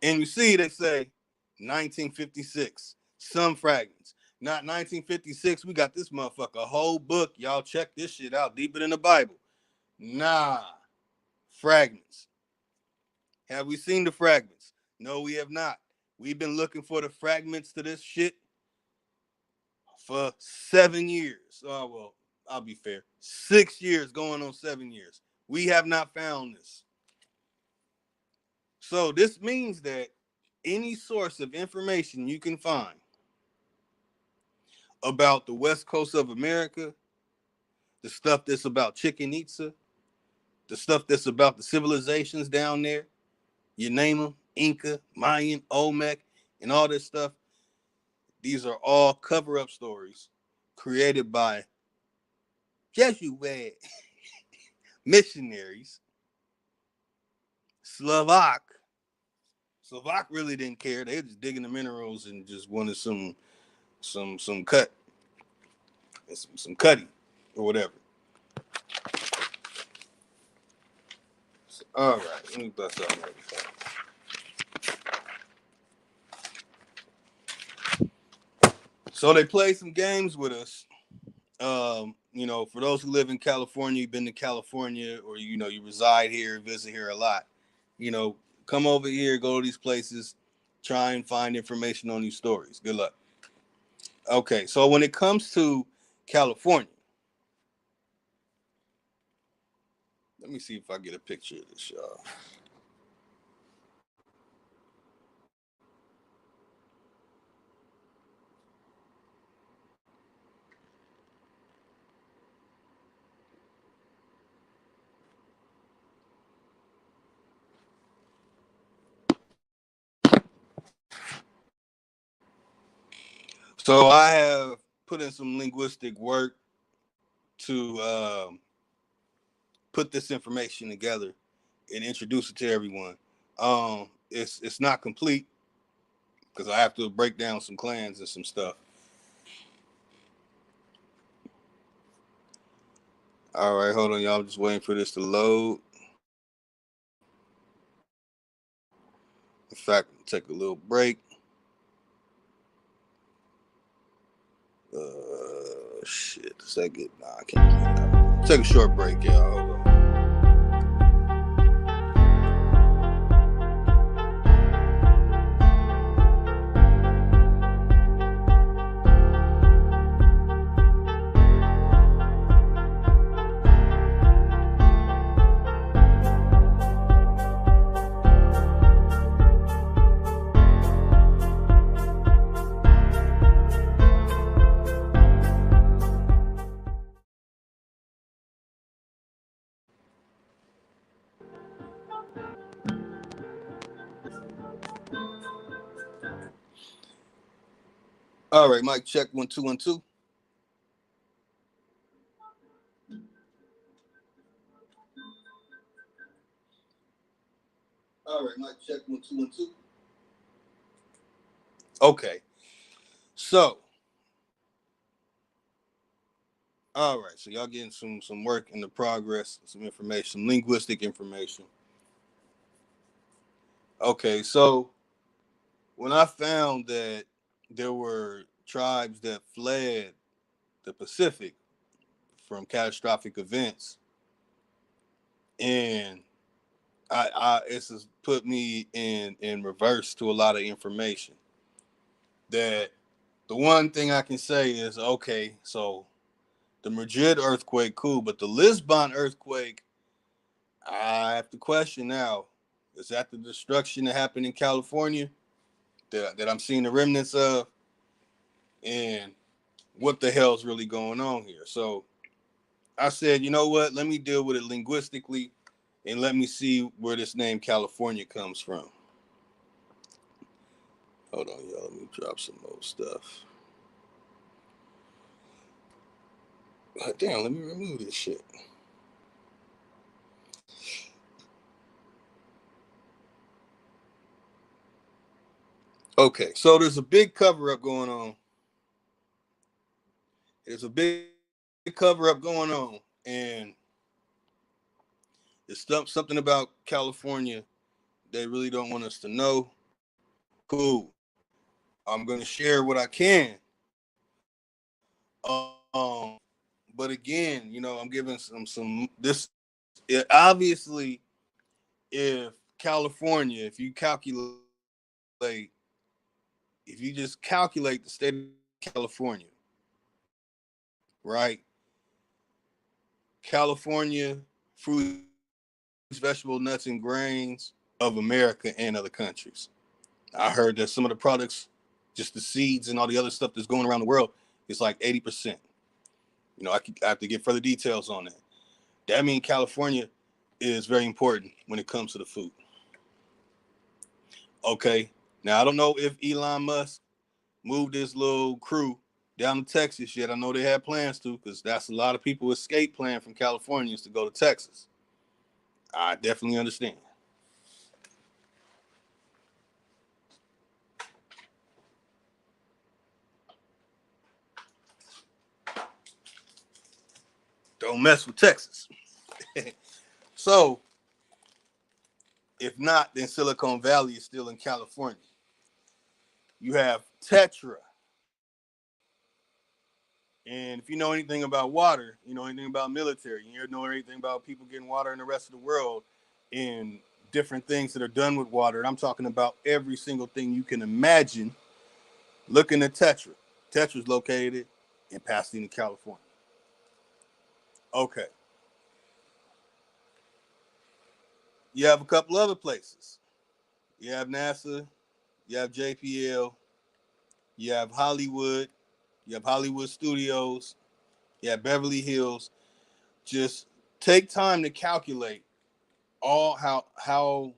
And you see, they say 1956, some fragments. Not 1956, we got this motherfucker, a whole book. Y'all check this shit out, deeper than the Bible. Nah, fragments. Have we seen the fragments? No, we have not. We've been looking for the fragments to this shit for 7 years. Oh, well, I'll be fair. 6 years going on 7 years. We have not found this. So this means that any source of information you can find about the West Coast of America, the stuff that's about Chichen Itza, the stuff that's about the civilizations down there, you name them, Inca, Mayan, Olmec, and all this stuff, these are all cover-up stories created by Jesuit missionaries. Slovak really didn't care. They were just digging the minerals and just wanted some cut, some cutty or whatever. So, all right, let me bust out another thing. So they played some games with us. You know, for those who live in California, you've been to California, or you know, you reside here, visit here a lot. You know, come over here, go to these places, try and find information on these stories. Good luck. Okay, so when it comes to California, let me see if I get a picture of this, y'all. So I have put in some linguistic work to put this information together and introduce it to everyone. It's not complete because I have to break down some clans and some stuff. All right, hold on, y'all. I'm just waiting for this to load. In fact, take a little break. Shit. Does that get? Nah, I can't do that. Take a short break, y'all. Hold on. All right, mic check 1 2 1 2. All right, mic check 1 2 1 2. Okay, so all right, so y'all getting some work in the progress, some information, some linguistic information. Okay, so when I found that there were tribes that fled the Pacific from catastrophic events, and it's just put me in reverse to a lot of information. That the one thing I can say is, okay, so the Madrid earthquake, cool, but the Lisbon earthquake, I have to question now. Is that the destruction that happened in California that I'm seeing the remnants of? And what the hell's really going on here? So I said, you know what? Let me deal with it linguistically and let me see where this name California comes from. Hold on, y'all. Let me drop some more stuff. Damn, let me remove this shit. Okay, so there's a big cover up going on. There's a big cover up going on, and it's something about California they really don't want us to know. Cool. I'm gonna share what I can. But again, I'm giving some this. Obviously, if California, if you just calculate the state of California, right? California, fruits, vegetables, nuts, and grains of America and other countries. I heard that some of the products, just the seeds and all the other stuff that's going around the world, is like 80%. I have to get further details on that. That means California is very important when it comes to the food. Okay. Now, I don't know if Elon Musk moved his little crew down to Texas yet. I know they had plans to, because that's a lot of people escape plan from California is to go to Texas. I definitely understand. Don't mess with Texas. So, if not, then Silicon Valley is still in California. You have Tetra. And if you know anything about water, you know anything about military, you know anything about people getting water in the rest of the world and different things that are done with water. And I'm talking about every single thing you can imagine. Looking at Tetra. Tetra's located in Pasadena, California. Okay. You have a couple other places. You have NASA, you have JPL, you have Hollywood, you have Hollywood Studios, you have Beverly Hills. Just take time to calculate all how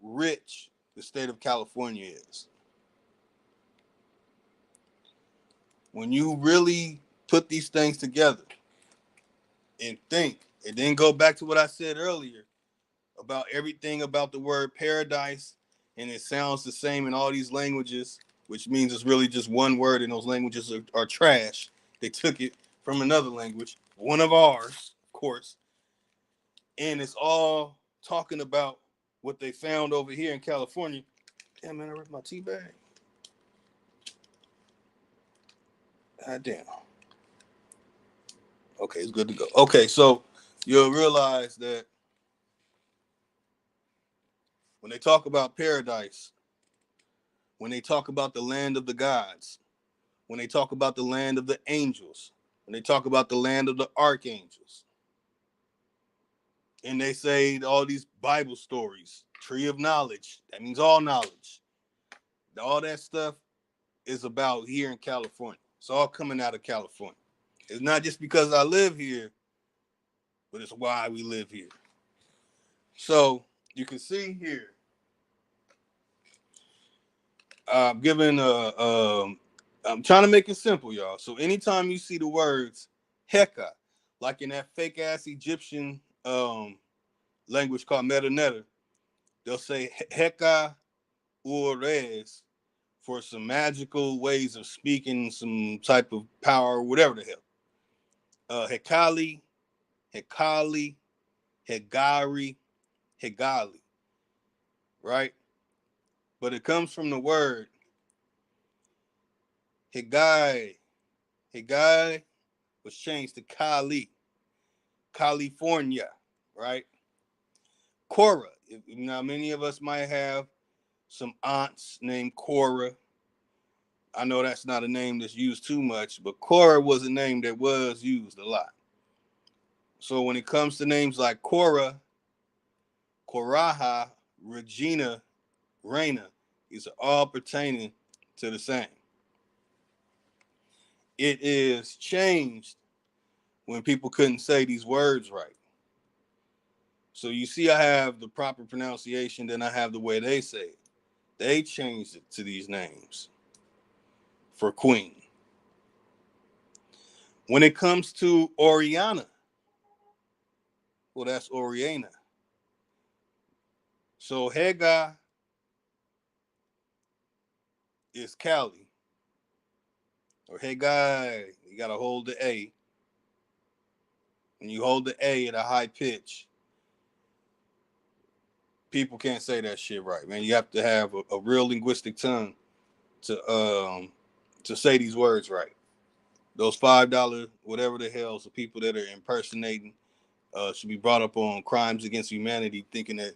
rich the state of California is. When you really put these things together and think, and then go back to what I said earlier about everything about the word paradise, and it sounds the same in all these languages, which means it's really just one word, and those languages are trash. They took it from another language, one of ours, of course, and it's all talking about what they found over here in California. Damn, man, I ripped my tea bag. God damn. Okay, it's good to go. Okay, so you'll realize that when they talk about paradise, when they talk about the land of the gods, when they talk about the land of the angels, when they talk about the land of the archangels, and they say all these Bible stories, tree of knowledge, that means all knowledge. All that stuff is about here in California. It's all coming out of California. It's not just because I live here, but it's why we live here. So you can see here, I'm giving I'm trying to make it simple, y'all. So anytime you see the words Heka, like in that fake ass Egyptian language called Metaneta, they'll say Heka Ures for some magical ways of speaking, some type of power, whatever the hell. Hekali, Hekali, Hegari, Hegali, right? But it comes from the word Hegai. Hegai was changed to Kali, California, right? Cora. Now, many of us might have some aunts named Cora. I know that's not a name that's used too much, but Cora was a name that was used a lot. So when it comes to names like Cora, Coraha, Regina, Reina, these are all pertaining to the same. It is changed when people couldn't say these words right. So you see, I have the proper pronunciation, then I have the way they say it. They changed it to these names for queen. When it comes to Oriana, well, that's Oriana. So Hega is Cali, or Hegai. You got to hold the A. When you hold the A at a high pitch, people can't say that shit right, man. You have to have a real linguistic tongue to say these words right. Those $5 whatever the hell, so people that are impersonating should be brought up on crimes against humanity, thinking that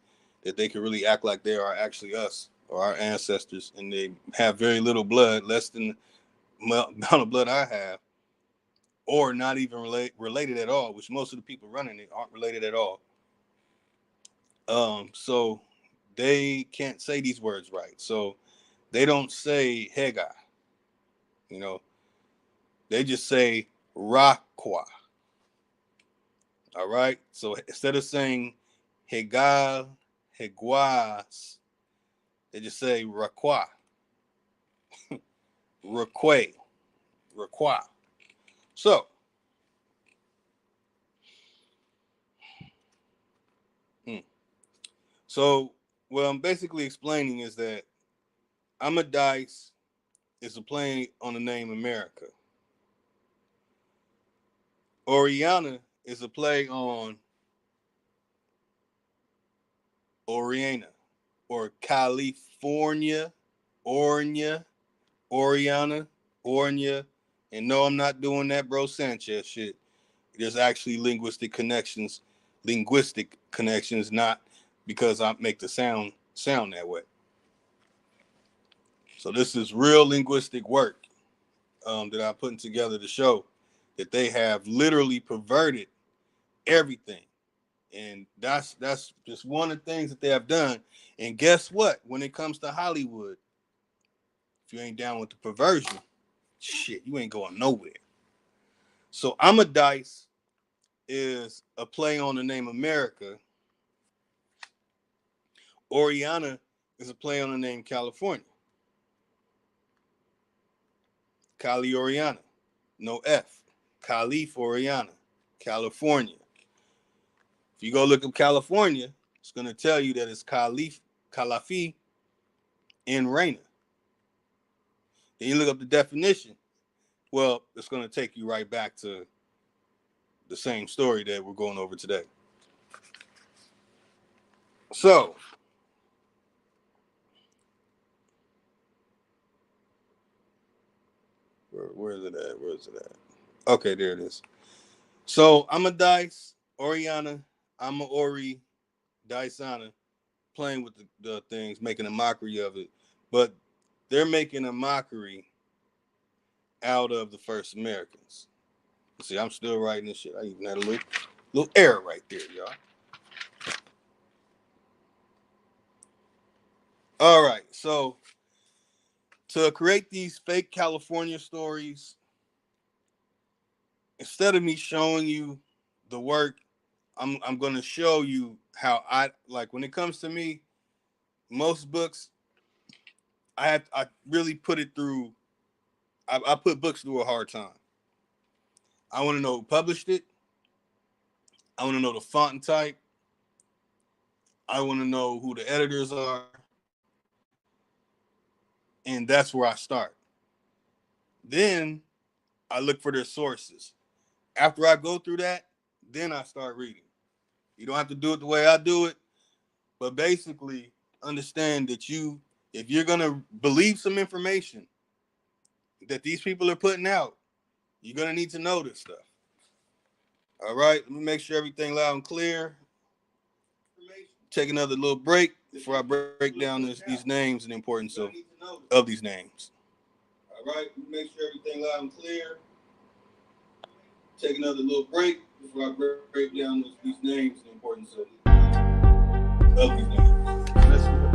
they can really act like they are actually us or our ancestors, and they have very little blood, less than the amount of blood I have, or not even related at all, which most of the people running it aren't related at all. So they can't say these words right. So they don't say Hega, you know, they just say Rakwa. All right. So instead of saying Hegal, Heguas, they just say Rakwa, Rakwe, Rakwa. So, so what I'm basically explaining is that Amadís is a play on the name America. Oriana is a play on Oriana or California, Ornia, Oriana, Ornia. And no, I'm not doing that bro Sanchez shit. There's actually linguistic connections, not because I make the sound that way. So this is real linguistic work that I'm putting together to show that they have literally perverted everything. And that's just one of the things that they have done. And guess what? When it comes to Hollywood, if you ain't down with the perversion, shit, you ain't going nowhere. So Amadís is a play on the name America. Oriana is a play on the name California. Cali Oriana, no F. Calif Oriana, California. If you go look up California, it's going to tell you that it's Calafi in Reina. Then you look up the definition. Well, it's going to take you right back to the same story that we're going over today. So, where is it at? Where is it at? Okay, there it is. So, Amadís, Oriana, Ori, Daisana, playing with the things, making a mockery of it. But they're making a mockery out of the first Americans. See, I'm still writing this shit. I even had a little error right there, y'all. All right, so to create these fake California stories, instead of me showing you the work, I'm going to show you how I like when it comes to me. Most books, I really put it through. I put books through a hard time. I want to know who published it. I want to know the font and type. I want to know who the editors are. And that's where I start. Then I look for their sources. After I go through that, then I start reading. You don't have to do it the way I do it, but basically understand that if you're going to believe some information that these people are putting out, you're going to need to know this stuff. All right, let me make sure everything loud and clear. Take another little break before I break down these names and the importance of these names. All right, let me make sure everything loud and clear. Take another little break before I break down these names and the importance of these names. Let's go.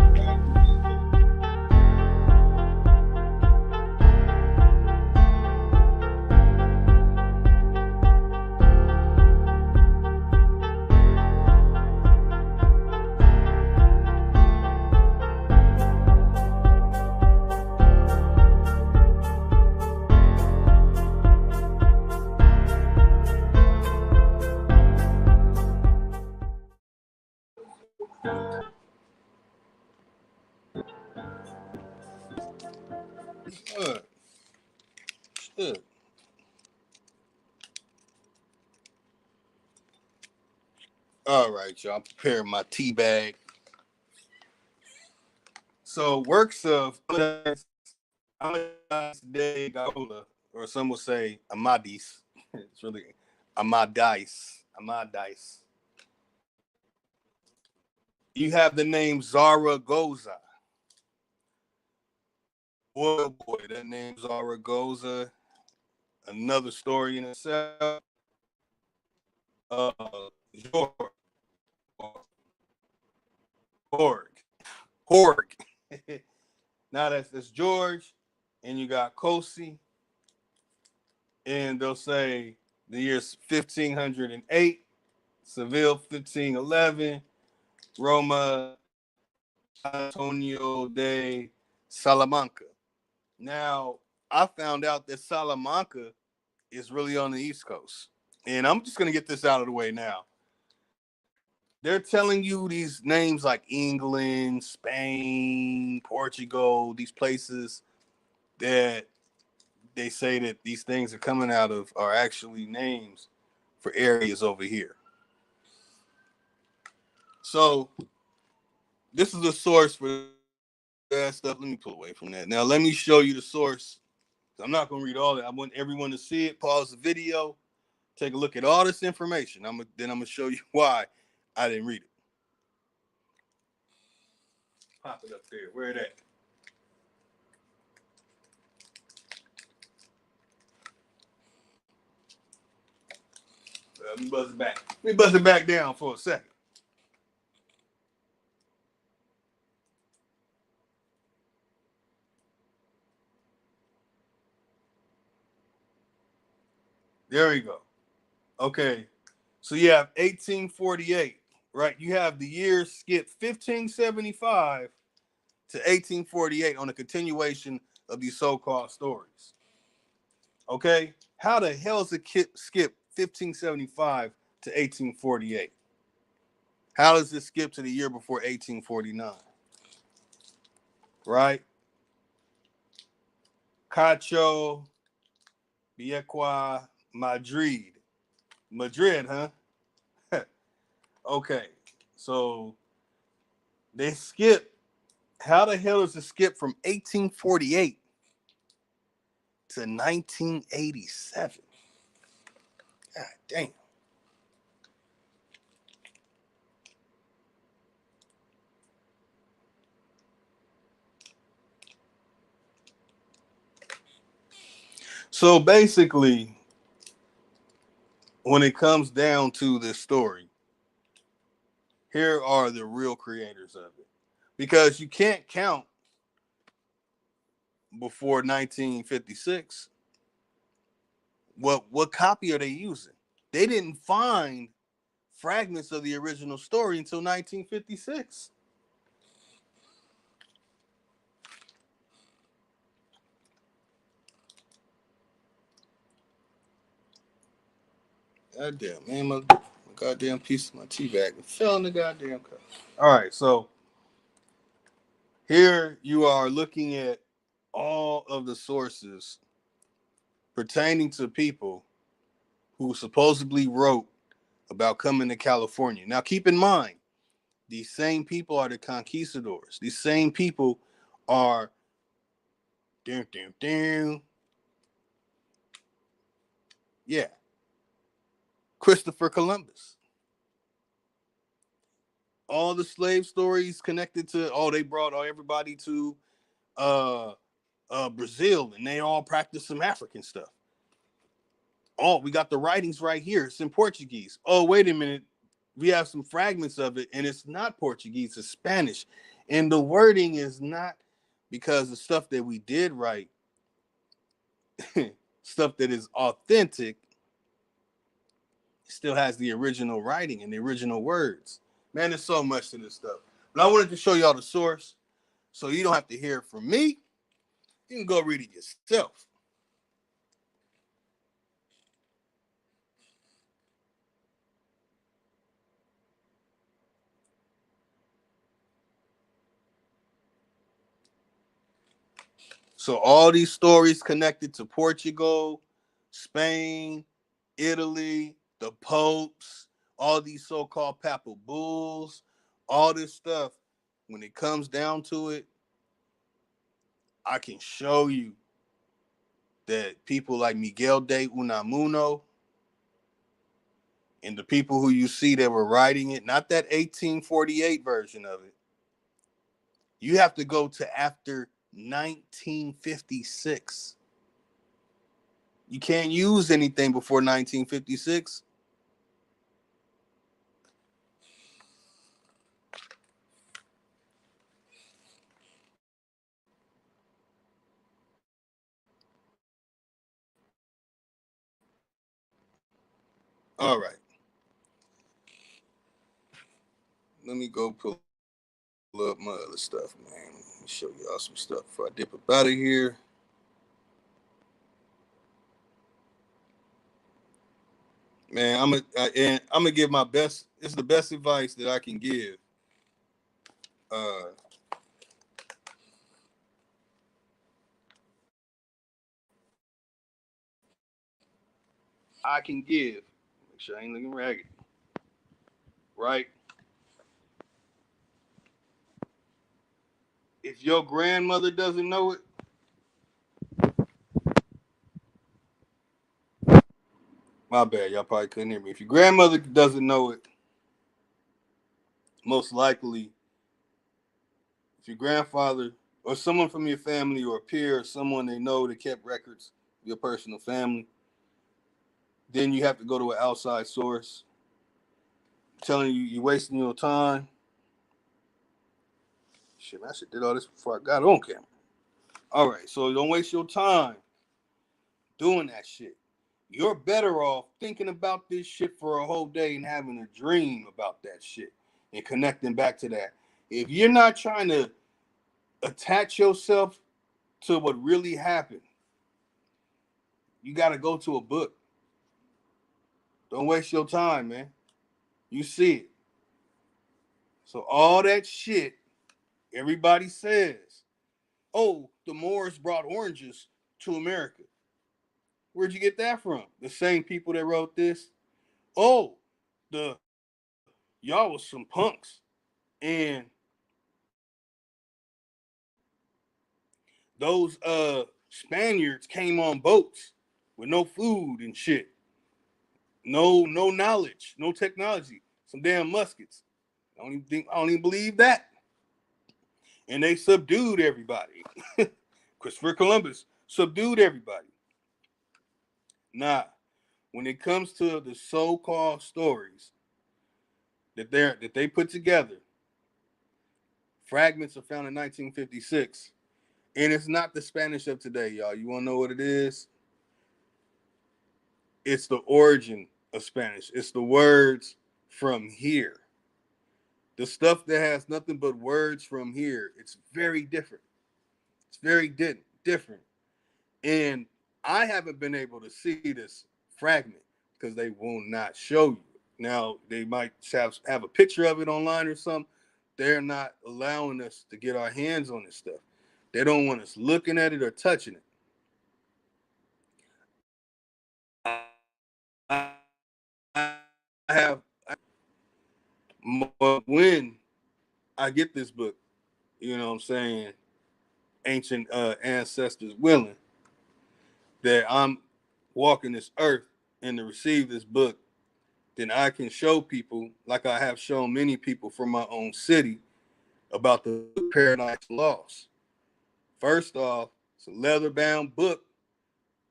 Good. All right, y'all. I'm preparing my tea bag. So, works of Amadís de Gaula, or some will say Amadís. It's really Amadís. Amadís. You have the name Zaragoza. Boy, that name Zaragoza. Another story in itself. Horg. Now that's George, and you got Cosi, and they'll say the year's 1508, Seville 1511, Roma Antonio de Salamanca. Now, I found out that Salamanca is really on the East Coast. And I'm just going to get this out of the way now. They're telling you these names like England, Spain, Portugal, these places that they say that these things are coming out of are actually names for areas over here. So this is the source for that stuff. Let me pull away from that. Now let me show you the source. I'm not going to read all that. I want everyone to see it. Pause the video. Take a look at all this information. Then I'm going to show you why I didn't read it. Pop it up there. Where it at? Let me buzz it back. Let me buzz it back down for a second. There we go. Okay. So you have 1848, right? You have the years skip 1575 to 1848 on a continuation of these so-called stories. Okay? How the hell does it skip 1575 to 1848? How does it skip to the year before 1849? Right? Cacho, Vieques, Madrid. Madrid, huh? Okay. So they skip. How the hell does it skip from 1848 to 1987? God damn. So basically, when it comes down to this story, here are the real creators of it. Because you can't count before 1956. What copy are they using? They didn't find fragments of the original story until 1956. Goddamn, man, my goddamn piece of my tea bag fell in the goddamn cup. All right, so here you are looking at all of the sources pertaining to people who supposedly wrote about coming to California. Now, keep in mind, these same people are the conquistadors. These same people are, yeah, Christopher Columbus. All the slave stories connected to, they brought everybody to uh, Brazil, and they all practiced some African stuff. Oh, we got the writings right here. It's in Portuguese. Oh, wait a minute. We have some fragments of it, and it's not Portuguese, it's Spanish. And the wording is not, because the stuff that we did write, stuff that is authentic, still has the original writing and the original words. Man, there's so much to this stuff. But I wanted to show y'all the source so you don't have to hear it from me. You can go read it yourself. So all these stories connected to Portugal, Spain, Italy, the popes, all these so-called papal bulls, all this stuff, when it comes down to it, I can show you that people like Miguel de Unamuno and the people who you see that were writing it, not that 1848 version of it, you have to go to after 1956. You can't use anything before 1956. All right. Let me go pull up my other stuff, man. Let me show y'all some stuff before I dip up out of here. Man, I'm gonna give my best. It's the best advice that I can give. Uh, I can give. Make sure I ain't looking raggedy. Right? If your grandmother doesn't know it, my bad. Y'all probably couldn't hear me. If your grandmother doesn't know it, most likely, if your grandfather or someone from your family or a peer or someone they know that kept records of your personal family, then you have to go to an outside source telling you you're wasting your time. Shit, man, I should did all this before I got on camera. All right, so don't waste your time doing that shit. You're better off thinking about this shit for a whole day and having a dream about that shit and connecting back to that. If you're not trying to attach yourself to what really happened, you got to go to a book. Don't waste your time, man. You see it. So all that shit everybody says, oh, the Moors brought oranges to America. Where'd you get that from? The same people that wrote this. Oh, the y'all was some punks, and those Spaniards came on boats with no food and shit, no knowledge, no technology, some damn muskets. I don't even believe that. And they subdued everybody. Christopher Columbus subdued everybody. Nah, when it comes to the so-called stories that they put together, fragments are found in 1956, and it's not the Spanish of today, y'all. You want to know what it is? It's the origin of Spanish. It's the words from here. The stuff that has nothing but words from here. It's very different. It's very different. And I haven't been able to see this fragment, because they will not show you. Now they might have a picture of it online or something. They're not allowing us to get our hands on this stuff. They don't want us looking at it or touching it. I have when I get this book, you know what I'm saying, ancient ancestors willing, that I'm walking this earth and to receive this book, then I can show people, like I have shown many people from my own city, about the Paradise Lost. First off, it's a leather-bound book,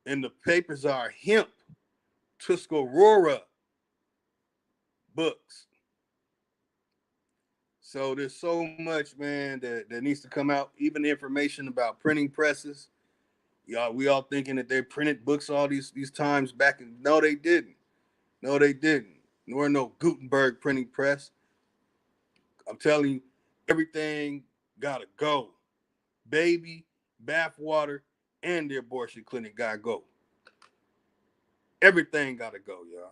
and the papers are hemp Tuscarora books. So there's so much, man, that needs to come out. Even the information about printing presses. Y'all, we all thinking that they printed books all these times back in. No, they didn't. No, they didn't. Nor no Gutenberg printing press. I'm telling you, everything gotta go. Baby, bathwater, and the abortion clinic gotta go. Everything gotta go, y'all.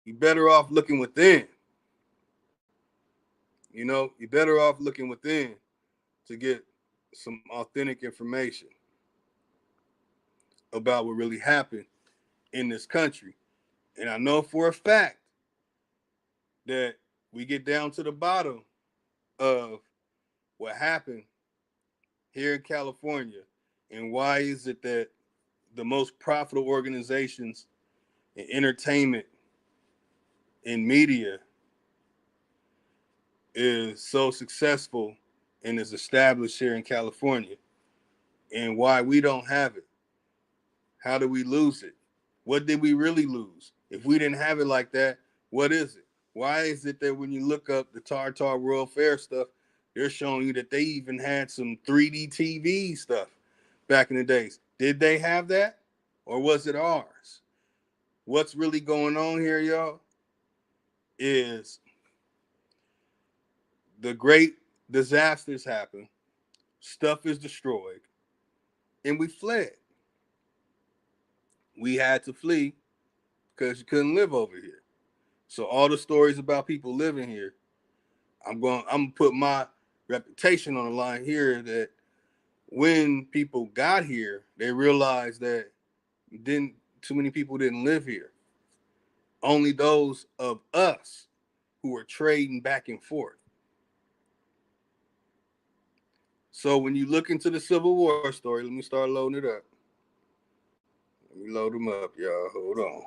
You better off looking within. You know, you're better off looking within to get some authentic information about what really happened in this country. And I know for a fact that we get down to the bottom of what happened here in California and why is it that the most profitable organizations in entertainment and media is so successful and is established here in California and why we don't have it. How do we lose it? What did we really lose? If we didn't have it like that, what is it? Why is it that when you look up the Tartar World Fair stuff, they're showing you that they even had some 3D TV stuff back in the days? Did they have that? Or was it ours? What's really going on here, y'all, is the great disasters happen, stuff is destroyed, and we fled. We had to flee because you couldn't live over here. So all the stories about people living here, I'm gonna put my reputation on the line here that when people got here, they realized that didn't too many people didn't live here. Only those of us who were trading back and forth. So when you look into the Civil War story, let me start loading it up. Let me load them up, y'all. Hold on.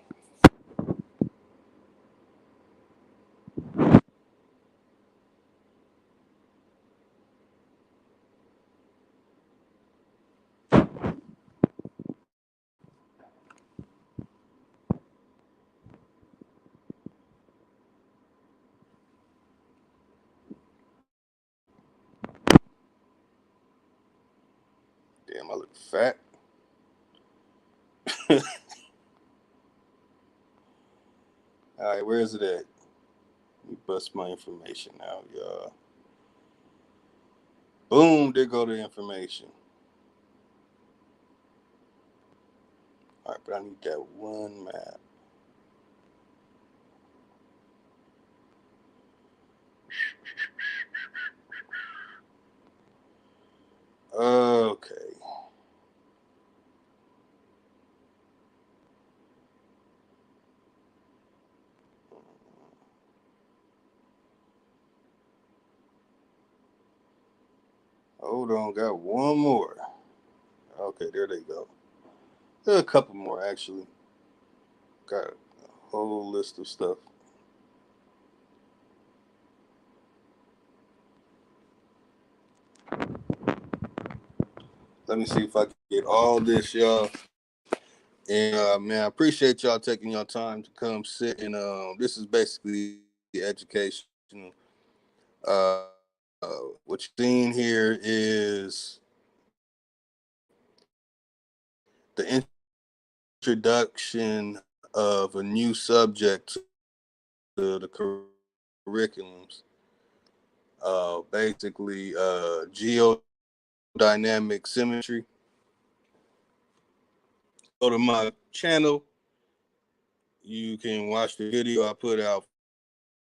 Damn, I look fat. All right, where is it at? Let me bust my information out, y'all. Boom, there go the information. All right, but I need that one map. Okay. Hold on, got one more. Okay, there they go. There are a couple more actually. Got a whole list of stuff. Let me see if I can get all this, y'all. And man, I appreciate y'all taking your time to come sit and this is basically educational. Uh, what you're seeing here is the introduction of a new subject to the curriculums. Basically, geodynamic symmetry. Go to my channel, you can watch the video I put out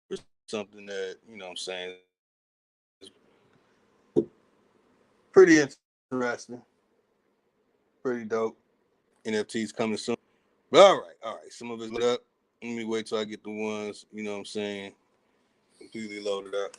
for something that, you know what I'm saying, is pretty interesting, pretty dope. NFTs coming soon. But all right. Some of it's lit up. Let me wait till I get the ones, you know what I'm saying, completely loaded up.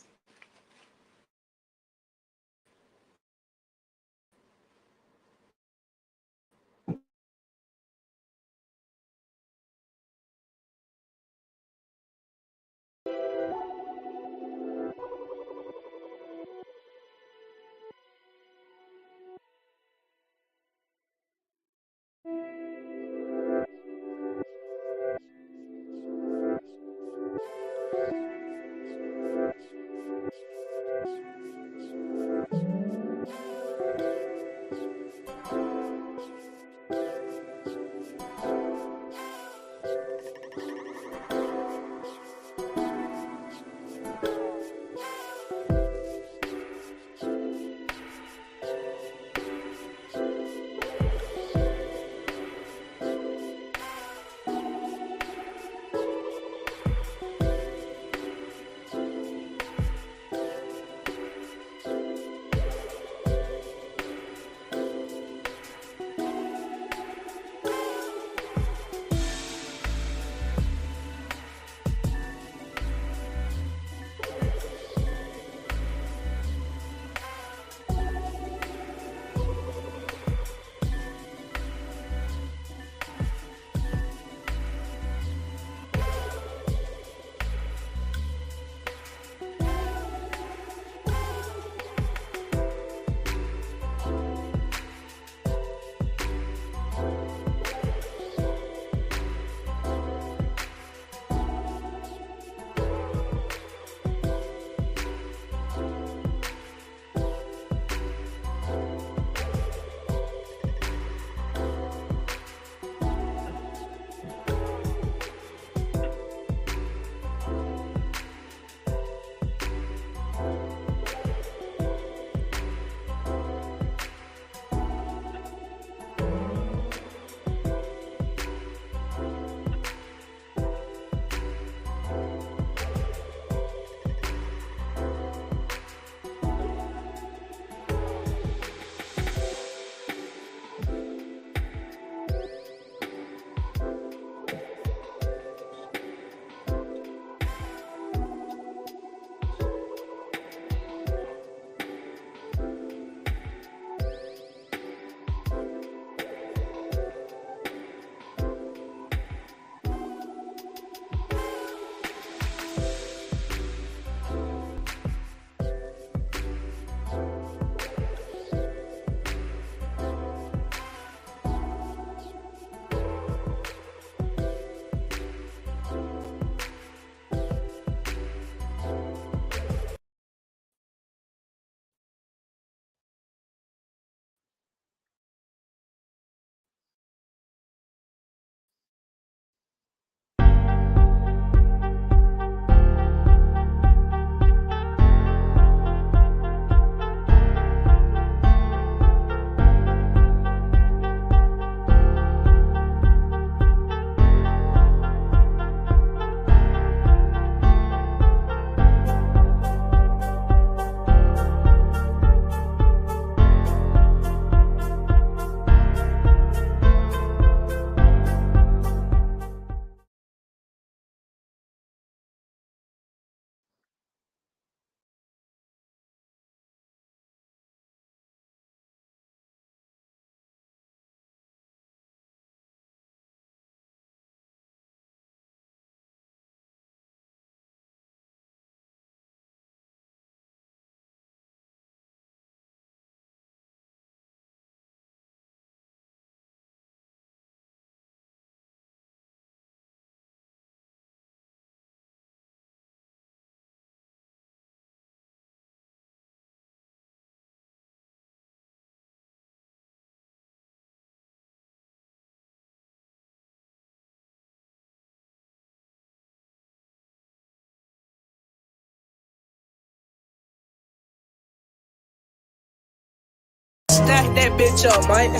Stack that bitch up, Mike.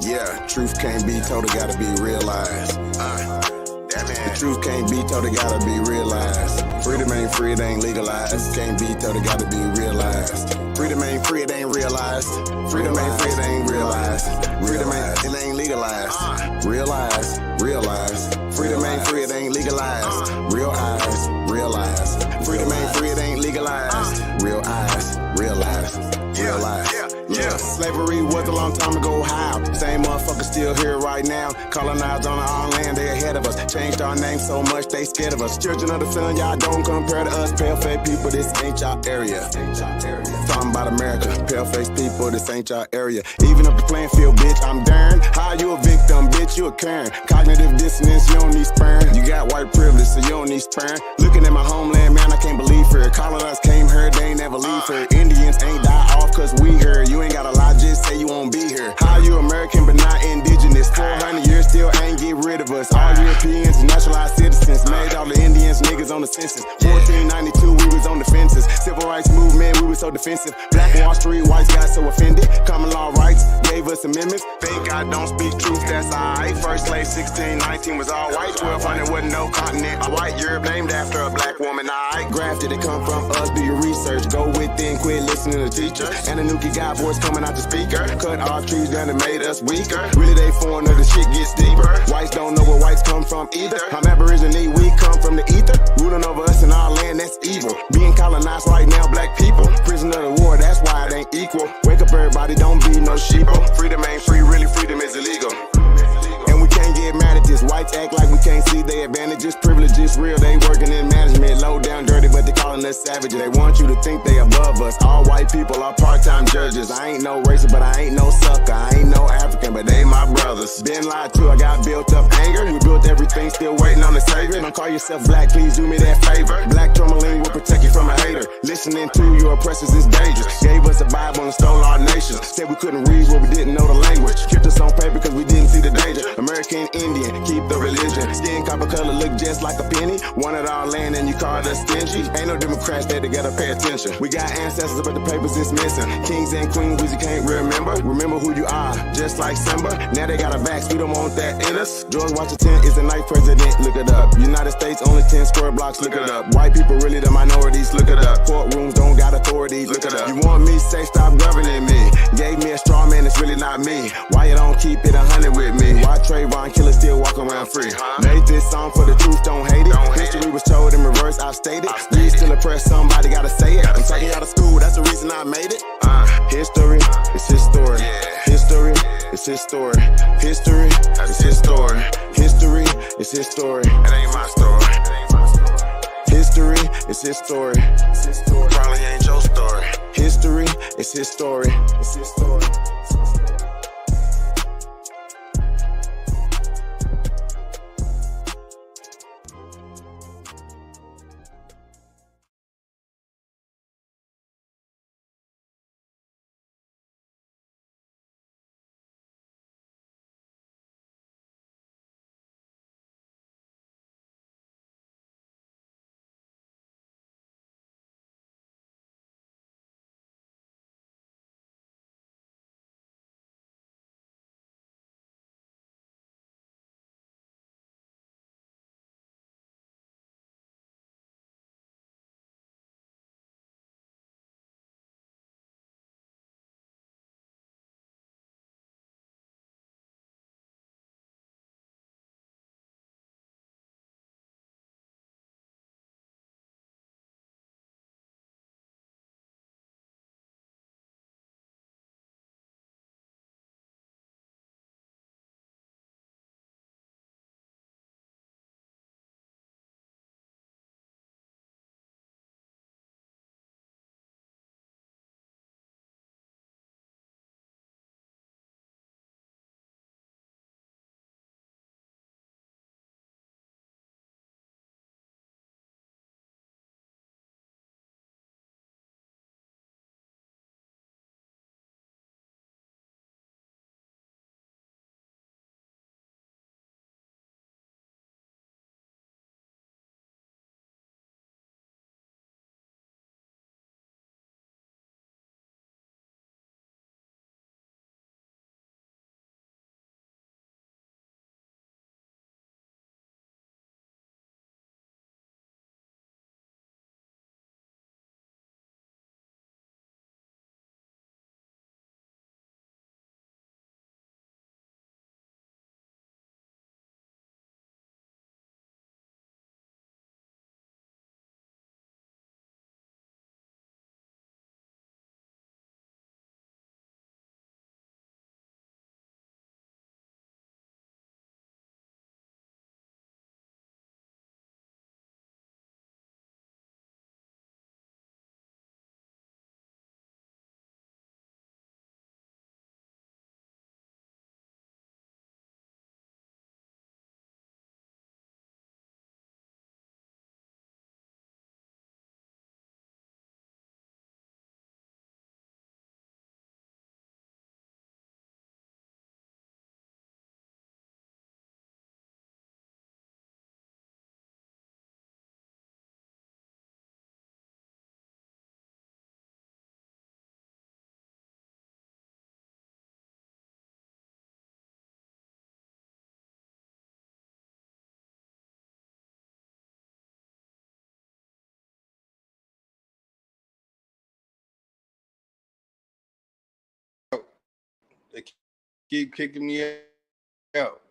Yeah, truth can't be told, it gotta be realized. The truth can't be told, it gotta be realized. Freedom ain't free, it ain't legalized. Truth can't be told, it gotta be realized. Freedom ain't free, it ain't realized. Freedom ain't free, it ain't realized. Freedom ain't, it ain't legalized. Realize, realize. Freedom ain't free, it ain't legalized. Real eyes, realize. Freedom ain't free, it ain't legalized. Real eyes, realize. Realize. Yeah, slavery was a long time ago, how? Same motherfuckers still here right now. Colonized on our land, they ahead of us. Changed our name so much, they scared of us. Children of the sun, y'all don't compare to us. Pale-faced people, this ain't y'all area. Talking about America, pale-faced people, this ain't y'all area. Even up the playing field, bitch, I'm darn. How you a victim, bitch, you a Karen. Cognitive dissonance, you don't need sperm. You got white privilege, so you don't need sperm. Looking at my homeland, man, I can't believe her. Colonized came here, they ain't never leave her. Indians ain't die off cause we here. You ain't gotta lie, just say you won't be here. How you American but not indigenous? 400 years still ain't get rid of us. All Europeans and naturalized citizens. Made all the Indians niggas on the census. 1492 we was on the fences. Civil rights movement, we was so defensive. Black Wall Street, whites got so offended. Common law rights gave us amendments. Think I don't speak truth, that's alright. First slave 1619 was all white. 1200 wasn't no continent. A white Europe named after a black woman. I grafted it, come from us. Do your research, go within, quit listening to teachers. And the Nuki God voice coming out the speaker. Cut our trees down and made us weaker. Really they foreigner, the shit gets deeper. Whites don't know where whites come from either. I'm Aborigine, we come from the ether. Ruling over us in our land, that's evil. Being colonized right now, black people. Prisoner of the war, that's why it ain't equal. Wake up everybody, don't be no sheeple. Freedom ain't free, really freedom is illegal. And we can't get mad at this. Whites act like we can't see their advantages. Privileges real, they working in management. Low down dirty, but they calling us savages. They want you to think they above us. All white people are part-time judges. I ain't no racist, but I ain't no sucker. I ain't no African, but they my brothers. Been lied to, I got built up anger. We built everything, still waiting on the savior. Don't call yourself black, please do me that favor. Black tourmaline will protect you from a hater. Listening to your oppressors is dangerous. Gave us a Bible and stole our nation. Said we couldn't read what we didn't know the language. Kept us on paper because we didn't see the danger. American Indian, keep the religion. Skin copper color look just like a penny. Wanted our land and you called us stingy. Ain't no Democrats there to gotta pay attention. We got ancestors but the papers is missing. Kings and queens we can't remember. Remember who you are, just like Simba. Now they got a vax, we don't want that in us. George Washington is the ninth president, look it up. United States only 10 square blocks, look it up. White people really the minorities, look it up. Courtrooms don't got authorities, look it up. You want me, say stop governing me. Gave me a straw man, it's really not me. Why you don't keep it 100 with me? Why Trayvon killer still walk around free? Made this song for the truth, don't hate it. History was told in reverse, I've stated. We still oppressed, somebody gotta say it. I'm talking out of school, that's the reason I made it. History is his story. History is his story. History is his story. History is his story. It ain't my story. History is his story. Probably ain't your story. History is his story. It's his story. They keep kicking me out.